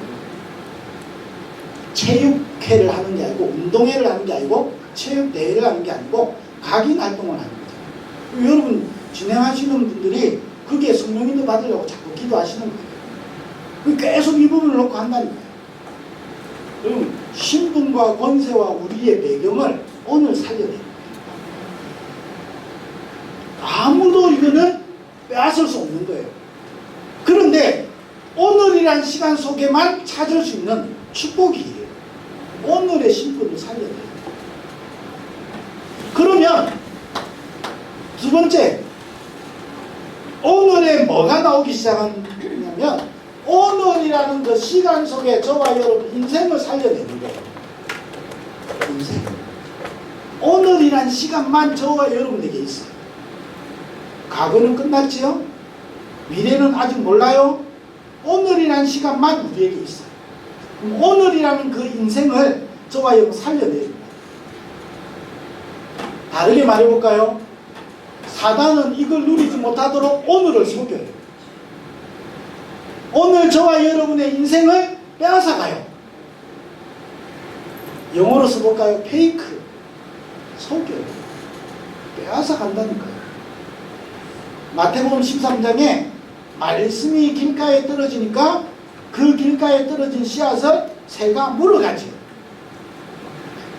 체육회를 하는 게 아니고 운동회를 하는 게 아니고 체육대회를 하는 게 아니고 각인 활동을 하는 거죠. 여러분 진행하시는 분들이 그게 성령인도 받으려고 자꾸 기도하시는 거예요. 계속 이 부분을 놓고 한다니까요. 그럼 신분과 권세와 우리의 배경을 오늘 살려야 돼요. 아무도 이거는 빼앗을 수 없는 거예요. 그런데 오늘이란 시간 속에만 찾을 수 있는 축복이에요. 오늘의 신분을 살려야 돼요. 그러면 두 번째, 오늘에 뭐가 나오기 시작하냐면 오늘이라는 그 시간 속에 저와 여러분 인생을 살려내는 거예요. 인생. 오늘이란 시간만 저와 여러분에게 있어요. 과거는 끝났지요? 미래는 아직 몰라요? 오늘이란 시간만 우리에게 있어요. 그럼 오늘이라는 그 인생을 저와 여러분 살려내야 됩니다. 다르게 말해볼까요? 사단은 이걸 누리지 못하도록 오늘을 속여요. 오늘 저와 여러분의 인생을 빼앗아가요. 영어로 써볼까요? 페이크. 속여요. 빼앗아간다니까요. 마태복음 13장에 말씀이 길가에 떨어지니까 그 길가에 떨어진 씨앗을 새가 물어가죠.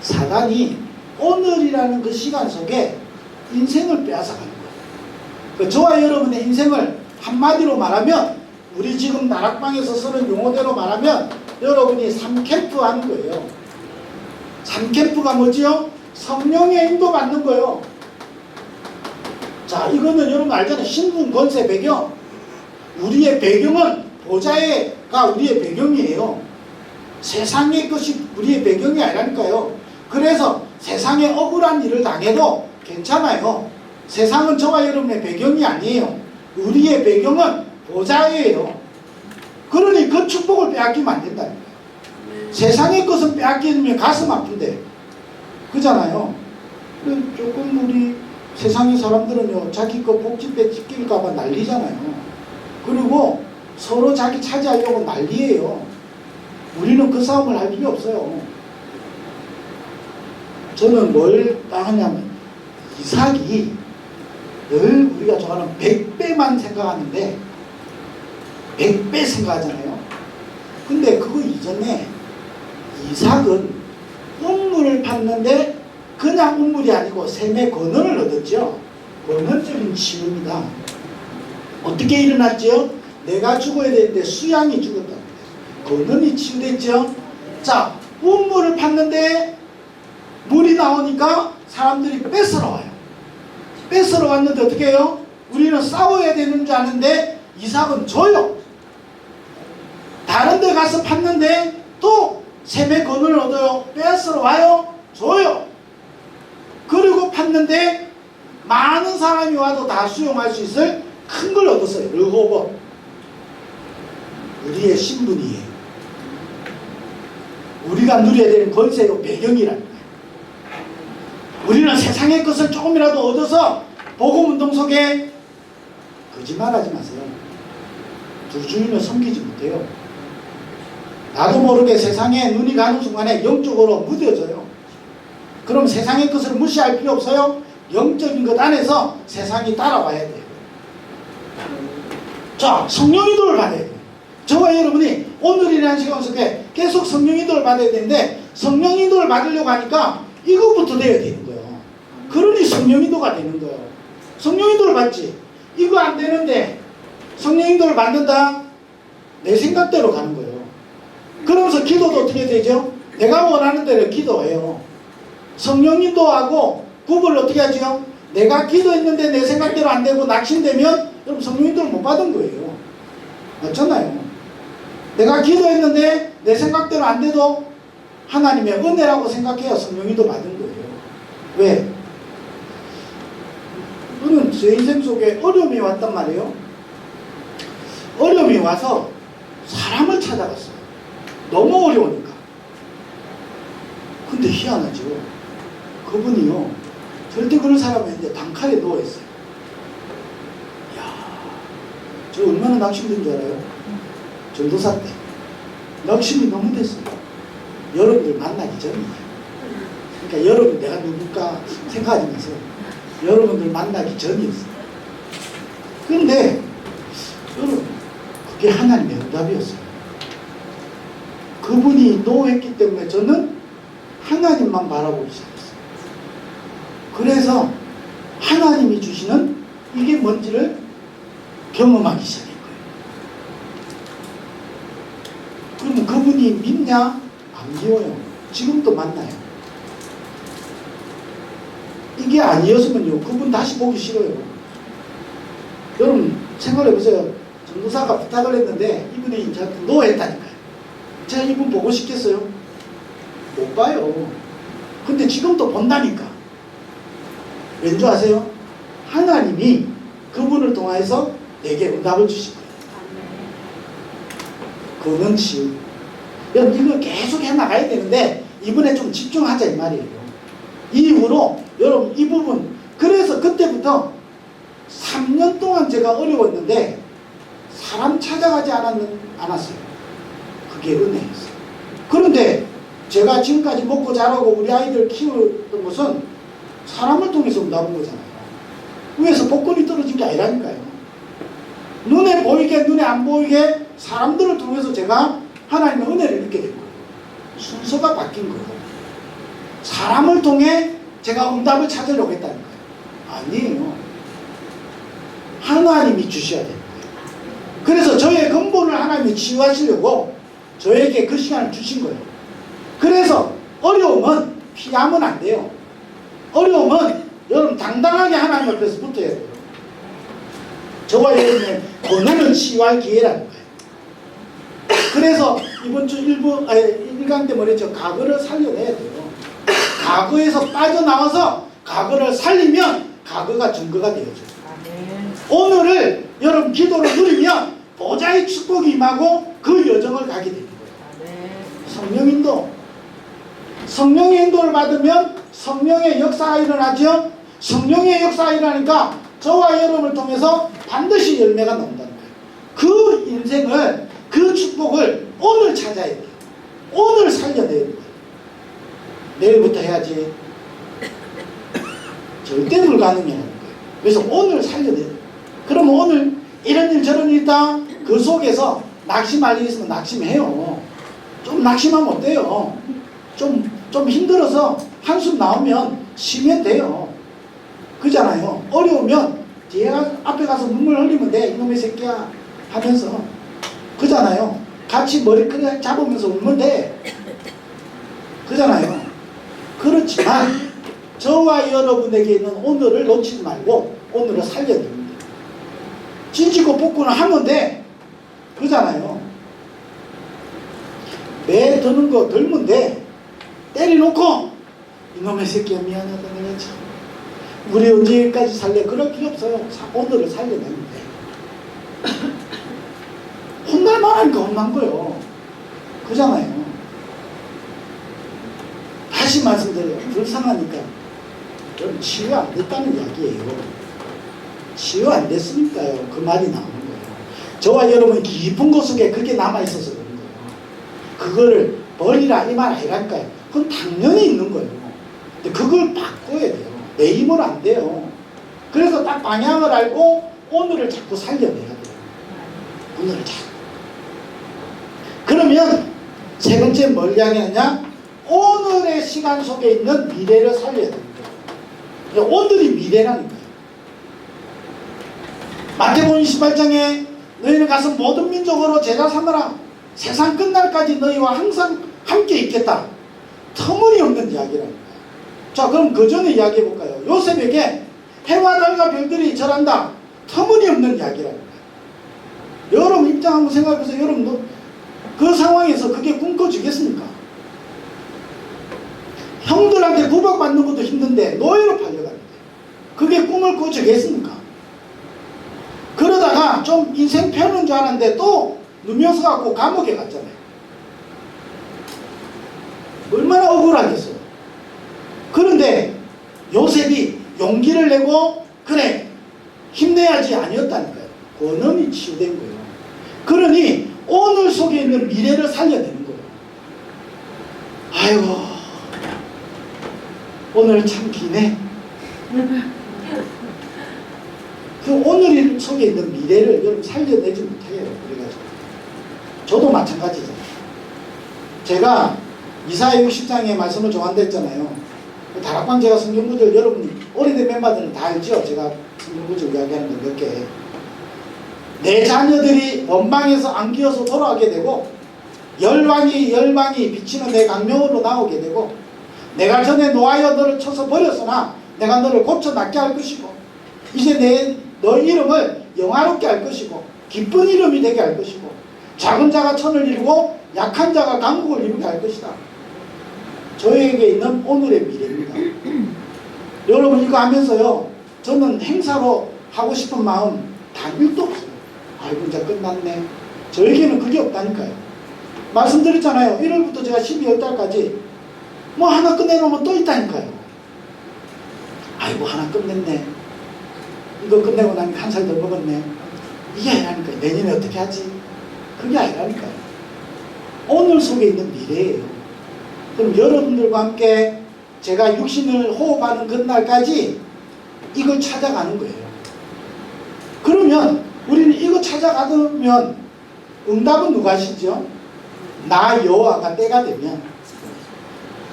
사단이 오늘이라는 그 시간 속에 인생을 빼앗아가는 거예요. 저와 여러분의 인생을 한마디로 말하면 우리 지금 나락방에서 쓰는 용어대로 말하면 여러분이 3캠프 하는 거예요. 3캠프가 뭐지요? 성령의 인도 받는 거예요. 자, 이거는 여러분 알잖아요. 신분, 권세, 배경. 우리의 배경은 보좌가 우리의 배경이에요. 세상의 것이 우리의 배경이 아니라니까요. 그래서 세상에 억울한 일을 당해도 괜찮아요. 세상은 저와 여러분의 배경이 아니에요. 우리의 배경은 보좌예요. 그러니 그 축복을 빼앗기면 안 된다니까요. 세상의 것은 빼앗기면 가슴 아픈데. 그잖아요. 조금 우리 세상의 사람들은요, 자기 거 복지 뺏길까봐 난리잖아요. 그리고 서로 자기 차지하려고 난리예요. 우리는 그 싸움을 할 필요 없어요. 저는 뭘 하냐면 이삭이 늘 우리가 좋아하는 100배만 생각하는데 100배 생각하잖아요. 근데 그거 이전에 이삭은 운물을 팠는데 그냥 운물이 아니고 샘의 권원을 얻었죠. 권원적인 치유입니다. 어떻게 일어났죠? 내가 죽어야 되는데 수양이 죽었다. 권원이 치유됐죠. 자, 운물을 팠는데 물이 나오니까 사람들이 뺏으러 와요. 뺏으러 왔는데 어떻게 해요? 우리는 싸워야 되는 줄 아는데 이삭은 줘요. 다른 데 가서 팠는데 또 샘의 권원을 얻어요. 뺏으러 와요. 줘요. 그리고 팠는데 많은 사람이 와도 다 수용할 수 있을 큰 걸 얻었어요. 르호봇. 우리의 신분이에요. 우리가 누려야 되는 권세요. 배경이랍니다. 우리는 세상의 것을 조금이라도 얻어서 복음운동 속에 거짓말하지 마세요. 두 주인을 섬기지 못해요. 나도 모르게 세상에 눈이 가는 순간에 영적으로 무뎌져요. 그럼 세상의 것을 무시할 필요 없어요. 영적인 것 안에서 세상이 따라와야 돼요. 자, 성령 인도를 받아야 돼요. 저와 여러분이 오늘이라는 시간 속에 계속 성령 인도를 받아야 되는데 성령 인도를 받으려고 하니까 이것부터 돼야 되는 거예요. 그러니 성령 인도가 되는 거예요. 성령 인도를 받지. 이거 안 되는데 성령 인도를 받는다? 내 생각대로 가는 거예요. 그러면서 기도도 어떻게 되죠? 내가 원하는 대로 기도해요. 성령 인도하고 구분을 어떻게 하죠? 내가 기도했는데 내 생각대로 안 되고 낙심되면 여러분 성령 인도를 못 받은 거예요. 맞잖아요. 내가 기도했는데 내 생각대로 안 돼도 하나님의 은혜라고 생각해야 성령 인도 받은 거예요. 왜? 저는 제 인생 속에 어려움이 왔단 말이에요. 어려움이 와서 사람을 찾아갔어요. 너무 어려우니까. 근데 희한하죠. 그분이요, 절대 그런 사람은 이제 단칼에 누워있어요. 이야, 저 얼마나 낙심된 줄 알아요? 전도사 때. 낙심이 너무 됐어요. 여러분들 만나기 전이에요. 그러니까 여러분 내가 누굴까 생각하지 마세요. 여러분들 만나기 전이었어요. 그런데 여러분, 그게 하나님의 응답이었어요. 그분이 노했기 때문에 저는 하나님만 바라보기 시작했어요. 그래서 하나님이 주시는 이게 뭔지를 경험하기 시작한 거예요. 그러면 그분이 믿냐? 안 믿어요. 지금도 만나요. 이게 아니었으면요, 그분 다시 보기 싫어요. 여러분 생각해보세요. 전도사가 부탁을 했는데 이분이 저한테 노했다니까요. 제가 이분 보고 싶겠어요? 못 봐요. 근데 지금도 본다니까. 왠 줄 아세요? 하나님이 그분을 통해서 내게 응답을 주신 거예요. 그는 치유. 여러분 이걸 계속 해나가야 되는데 이번에 좀 집중하자 이 말이에요. 이후로 여러분 이 부분, 그래서 그때부터 3년 동안 제가 어려웠는데 사람 찾아가지 않았어요. 그게 은혜였어요. 그런데 제가 지금까지 먹고 자라고 우리 아이들 키웠던 것은 사람을 통해서 나온 거잖아요. 위에서 복권이 떨어진 게 아니라니까요. 눈에 보이게 눈에 안 보이게 사람들을 통해서 제가 하나님의 은혜를 얻게 된 거예요. 순서가 바뀐 거예요. 사람을 통해 제가 응답을 찾으려고 했다는 거예요. 아니에요. 하나님이 주셔야 돼요. 그래서 저의 근본을 하나님이 치유하시려고 저에게 그 시간을 주신 거예요. 그래서 어려움은 피하면 안 돼요. 어려움은 여러분 당당하게 하나님 앞에서 붙어야 돼요. 저와 여러분의 고난은 치유할 기회라는 거예요. 그래서 이번 주 1강 때 뭐랬죠? 과거를 살려내야 돼요. 과거에서 빠져나와서 과거를 살리면 과거가 증거가 되어져요. 오늘을 여러분 기도를 누리면 보좌의 축복이 임하고 그 여정을 가게 되는 거예요. 성령인도, 성령의 인도를 받으면 성령의 역사가 일어나죠. 성령의 역사가 일어나니까 저와 여러분을 통해서 반드시 열매가 나온다는 거예요. 그 인생을, 그 축복을 오늘 찾아야 돼요. 오늘 살려내야 돼요. 내일부터 해야지. 절대 불가능이라는 거예요. 그래서 오늘 살려내야 돼요. 그러면 오늘 이런 일 저런 일 있다. 그 속에서 낙심할 일 있으면 낙심해요. 좀 낙심하면 어때요? 좀 힘들어서 한숨 나오면 쉬면 돼요. 그잖아요. 어려우면 뒤에 앞에 가서 눈물 흘리면 돼. 이놈의 새끼야 하면서. 그잖아요. 같이 머리끈을 잡으면서 울면 돼. 그잖아요. 그렇지만 저와 여러분에게 있는 오늘을 놓치지 말고 오늘을 살려냅니다. 찢고 복구는 하면 돼. 그잖아요. 매 드는 거 들면 돼. 때려놓고 이놈의 새끼야 미안하다 내가 참 우리 언제까지 살래? 그럴 필요 없어요. 오늘을 살려내면 돼. 혼날 만하니까 혼난 거예요. 그잖아요. 다시 말씀드려요. 불쌍하니까 여러분 치유 안 됐다는 이야기예요. 치유 안 됐으니까요. 그 말이 나오는 거예요. 저와 여러분 깊은 곳 속에 그게 남아있어서 그런 거예요. 그거를 버리라 이 말 아니랄까요. 그건 당연히 있는 거예요. 근데 그걸 바꿔야 돼요. 내 힘으로 안 돼요. 그래서 딱 방향을 알고 오늘을 자꾸 살려내야 돼요. 오늘을 자꾸. 그러면 세 번째 뭘 이야기하냐? 오늘의 시간 속에 있는 미래를 살려야 됩니다. 오늘이 미래라는 거예요. 마태복음 28장에 너희는 가서 모든 민족으로 제자 삼으라. 세상 끝날까지 너희와 항상 함께 있겠다. 터무니없는 이야기라는 거예요. 자, 그럼 그 전에 이야기해 볼까요? 요셉에게 해와 달과 별들이 절한다. 터무니없는 이야기라는 거예요. 여러분 입장 한번 생각해 보세요. 여러분 그 상황에서 그게 꿈꿔지겠습니까? 형들한테 구박받는 것도 힘든데 노예로 팔려가는데 그게 꿈을 꿔주겠습니까? 그러다가 좀 인생 펴는 줄 알았는데 또 누명서 갖고 감옥에 갔잖아요. 얼마나 억울하겠어요. 그런데 요셉이 용기를 내고 그래 힘내야지 아니었다니까요. 권엄이 치유된 거예요. 그러니 오늘 속에 있는 미래를 살려내는 거예요. 아이고 오늘 참 기네. 그 오늘 속에 있는 미래를 여러분 살려내지 못해요. 그래가지고 저도 마찬가지잖아요. 제가 이사야 60장의 말씀을 좋아한다 했잖아요. 다락방 제가 성경구절 여러분이 오래된 멤버들은 다 알죠? 제가 성경구절 이야기하는 거 몇 개. 내 자녀들이 원방에서 안기어서 돌아오게 되고 열방이 비치는 내 강명으로 나오게 되고 내가 전에 노하여 너를 쳐서 버렸으나 내가 너를 고쳐 낫게 할 것이고 이제 너 이름을 영화롭게 할 것이고 기쁜 이름이 되게 할 것이고 작은 자가 천을 이루고 약한 자가 강국을 이루게 할 것이다. 저에게 있는 오늘의 미래입니다. 여러분 이거 하면서요 저는 행사로 하고 싶은 마음 단 1도 없어요. 아이고 이제 끝났네. 저에게는 그게 없다니까요. 말씀드렸잖아요. 1월부터 제가 12월 달까지 뭐 하나 끝내놓으면 또 있다니까요. 아이고 하나 끝냈네. 이거 끝내고 나니까 한 살 더 먹었네. 이게 아니라니까요. 내년에 어떻게 하지? 그게 아니라니까요. 오늘 속에 있는 미래예요. 그럼 여러분들과 함께 제가 육신을 호흡하는 그날까지 이걸 찾아가는 거예요. 그러면 우리는 이거 찾아가면 응답은 누가 하시죠? 나 여호와가 때가 되면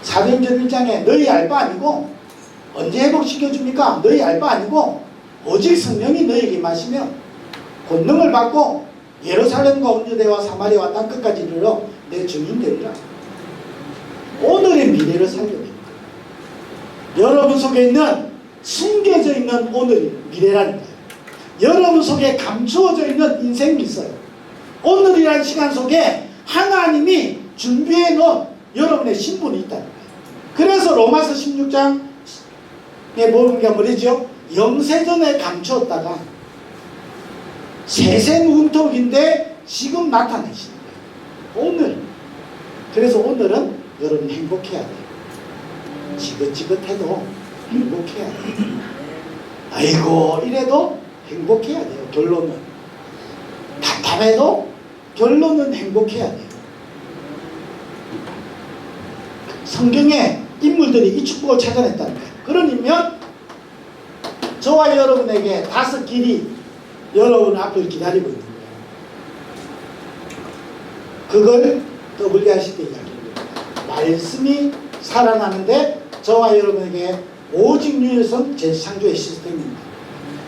사도행전 1장에 너희 알 바 아니고 언제 회복시켜줍니까? 너희 알 바 아니고 오직 성령이 너희에게 마시면 권능을 받고 예루살렘과 온 유대와 사마리아와 땅끝까지 이르러 내 증인 되리라. 오늘의 미래를 살려냅니다. 여러분 속에 있는 숨겨져 있는 오늘의 미래라니까요. 여러분 속에 감추어져 있는 인생이 있어요. 오늘이라는 시간 속에 하나님이 준비해 놓은 여러분의 신분이 있다니까요. 그래서 로마서 16장에 보니까 뭐랬죠? 영세전에 감추었다가 세세 문턱인데 지금 나타내시는 거예요. 오늘. 그래서 오늘은 여러분 행복해야 돼요. 지긋지긋해도 행복해야 돼요. 아이고 이래도 행복해야 돼요. 결론은. 답답해도 결론은 행복해야 돼요. 성경에 인물들이 이 축복을 찾아냈다는 거예요. 그러면 저와 여러분에게 5 길이 여러분 앞을 기다리고 있는 거예요. 그걸 WRC 때 이야기합니다. 말씀이 살아나는데 저와 여러분에게 오직 유일성 재창조의 시스템입니다.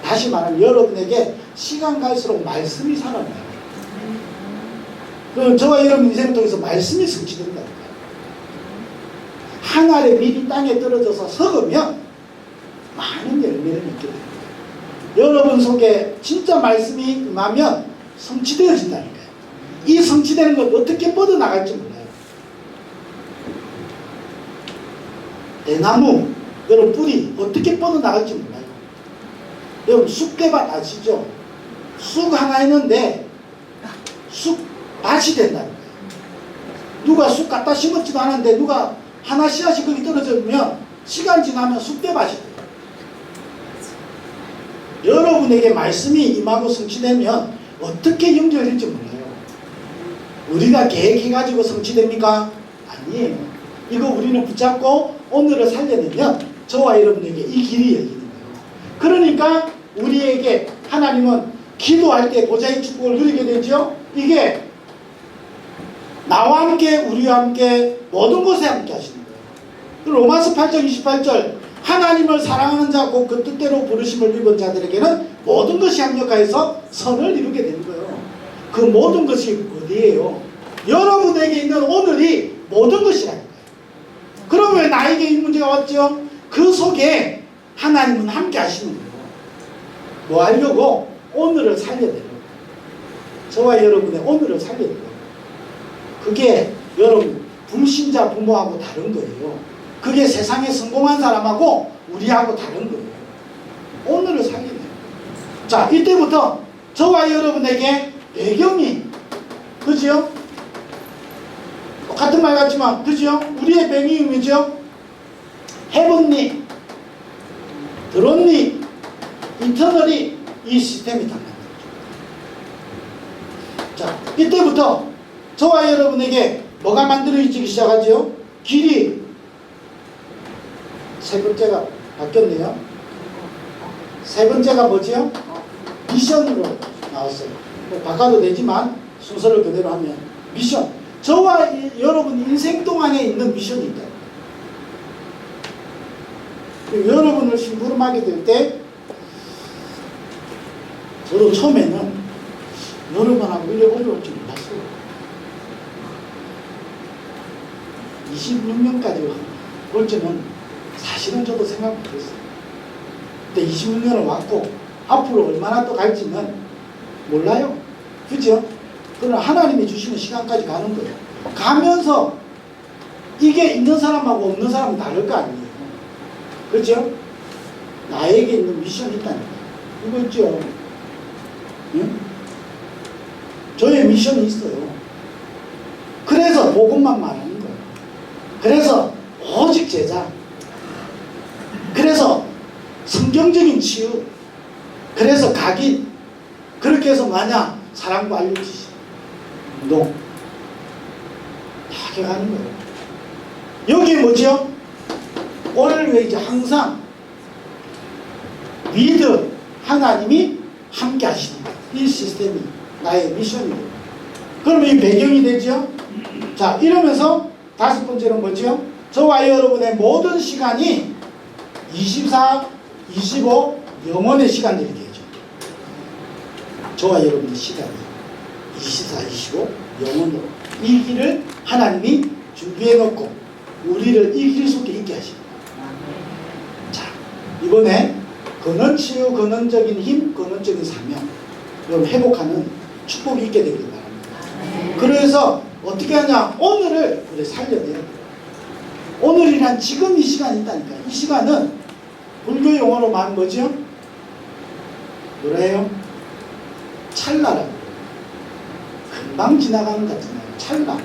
다시 말하면 여러분에게 시간 갈수록 말씀이 살아나요. 그럼 저와 여러분 인생을 통해서 말씀이 성취된다니까요. 한 알의 밀이 땅에 떨어져서 썩으면 많은 열매를 맺게 됩니다. 여러분 속에 진짜 말씀이 임하면 성취되어진다니까요. 이 성취되는 것 어떻게 뻗어나갈지 몰라요. 대나무 여러분 뿌리 어떻게 뻗어나갈지 몰라요. 여러분 쑥대밭 아시죠? 쑥 하나 있는데 쑥밭이 된다는 거예요. 누가 쑥 갖다 심었지도 않았는데 누가 하나 씨앗이 거기 떨어지면 시간 지나면 쑥대밭이 돼요. 여러분에게 말씀이 임하고 성취되면 어떻게 연결될지 몰라요. 우리가 계획해가지고 성취됩니까? 아니에요. 이거 우리는 붙잡고 오늘을 살려내면 저와 여러분에게 이 길이 열리는 거예요. 그러니까 우리에게 하나님은 기도할 때 보좌의 축복을 누리게 되죠. 이게 나와 함께 우리와 함께 모든 것에 함께 하시는 거예요. 로마서 8장 28절 하나님을 사랑하는 자 곧 그 뜻대로 부르심을 입은 자들에게는 모든 것이 합력하여서 선을 이루게 되는 거예요. 그 모든 것이 어디예요? 여러분에게 있는 오늘이 모든 것이라니까요. 그럼 왜 나에게 이 문제가 왔죠? 그 속에 하나님은 함께 하시는 거예요. 뭐 하려고? 오늘을 살려내려고. 저와 여러분의 오늘을 살려내려고. 그게 여러분 불신자 부모하고 다른 거예요. 그게 세상에 성공한 사람하고 우리하고 다른 거예요. 오늘을 살리네요. 자, 이때부터 저와 여러분에게 배경이 그죠? 같은 말 같지만 그죠? 우리의 배경이죠? 헤븐리 드론리 인터널이 이 시스템이 다 만들어져. 자, 이때부터 저와 여러분에게 뭐가 만들어지기 시작하죠? 길이 세 번째가 바뀌었네요. 세 번째가 뭐지요? 미션으로 나왔어요. 뭐 바꿔도 되지만 순서를 그대로 하면 미션. 저와 여러분 인생 동안에 있는 미션이 있다. 여러분을 심부름하게 될 때 저도 처음에는 여러분하고 이렇게 어려울 줄 몰랐어요. 26년까지 올 줄은 사실은 저도 생각 못했어요. 근데 26년을 왔고 앞으로 얼마나 또 갈지는 몰라요. 그죠? 그러나 하나님이 주시는 시간까지 가는 거예요. 가면서 이게 있는 사람하고 없는 사람은 다를 거 아니에요. 그죠? 나에게 있는 미션이 있다니까. 이거 있죠? 응? 저의 미션이 있어요. 그래서 복음만 말하는 거예요. 그래서 오직 제자. 그래서 성경적인 치유. 그래서 각인. 그렇게 해서 마냥 사랑과 알려주시. 운동. 다 해가는 거예요. 여기 뭐죠? 오늘 왜 이제 항상 믿음 하나님이 함께 하시는 거예요. 이 시스템이 나의 미션이에요. 그러면 이 배경이 되죠? 자, 이러면서 다섯 번째는 뭐죠? 저와 여러분의 모든 시간이 24, 25 영원의 시간들이 되죠. 저와 여러분의 시간이 24, 25 영원으로 이 길을 하나님이 준비해 놓고 우리를 이 길 속에 있게 하십니다. 자, 이번에 근원치유, 근원적인 힘, 근원적인 사명 이걸 회복하는 축복이 있게 되길 바랍니다. 그래서 어떻게 하냐? 오늘을 우리 살려내야 돼요. 오늘이란 지금 이 시간이 있다니까. 이 시간은 불교 용어로 말하면 뭐죠? 뭐래요? 찰나라고. 금방 지나가는 것 같잖아요. 찰나.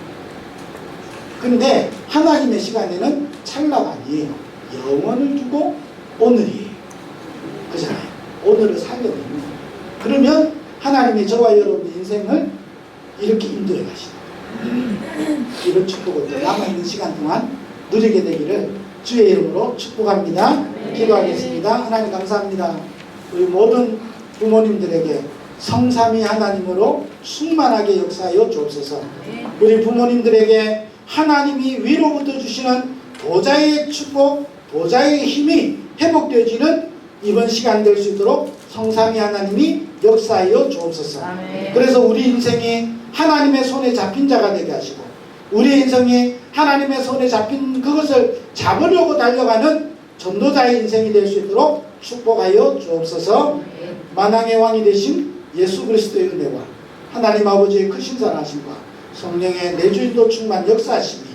근데 하나님의 시간에는 찰나가 아니에요. 영원을 두고 오늘이에요. 그잖아요. 오늘을 살려내는 거예요. 그러면 하나님이 저와 여러분의 인생을 이렇게 인도해 가시는 이런 축복을 남아있는 시간 동안 누리게 되기를 주의 이름으로 축복합니다. 기도하겠습니다. 하나님 감사합니다. 우리 모든 부모님들에게 성삼위 하나님으로 충만하게 역사하여 주옵소서. 우리 부모님들에게 하나님이 위로부터 주시는 보좌의 축복, 보좌의 힘이 회복되어지는 이번 시간 될 수 있도록 성삼위 하나님이 역사하여 주옵소서. 그래서 우리 인생이 하나님의 손에 잡힌 자가 되게 하시고 우리 인생이 하나님의 손에 잡힌 그것을 잡으려고 달려가는 전도자의 인생이 될 수 있도록 축복하여 주옵소서. 만왕의 왕이 되신 예수 그리스도의 은혜와 하나님 아버지의 크신 사랑하심과 성령의 내주인도 충만 역사하심이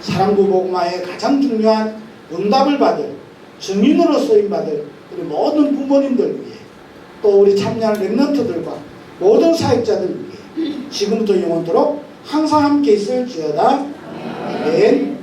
사랑부 복음화의 가장 중요한 응답을 받을 증인으로 쓰임받을 우리 모든 부모님들 위해 또 우리 참여하는 렘넌트들과 모든 사역자들 위해 지금부터 영원토록 항상 함께 있을지어다. 아멘.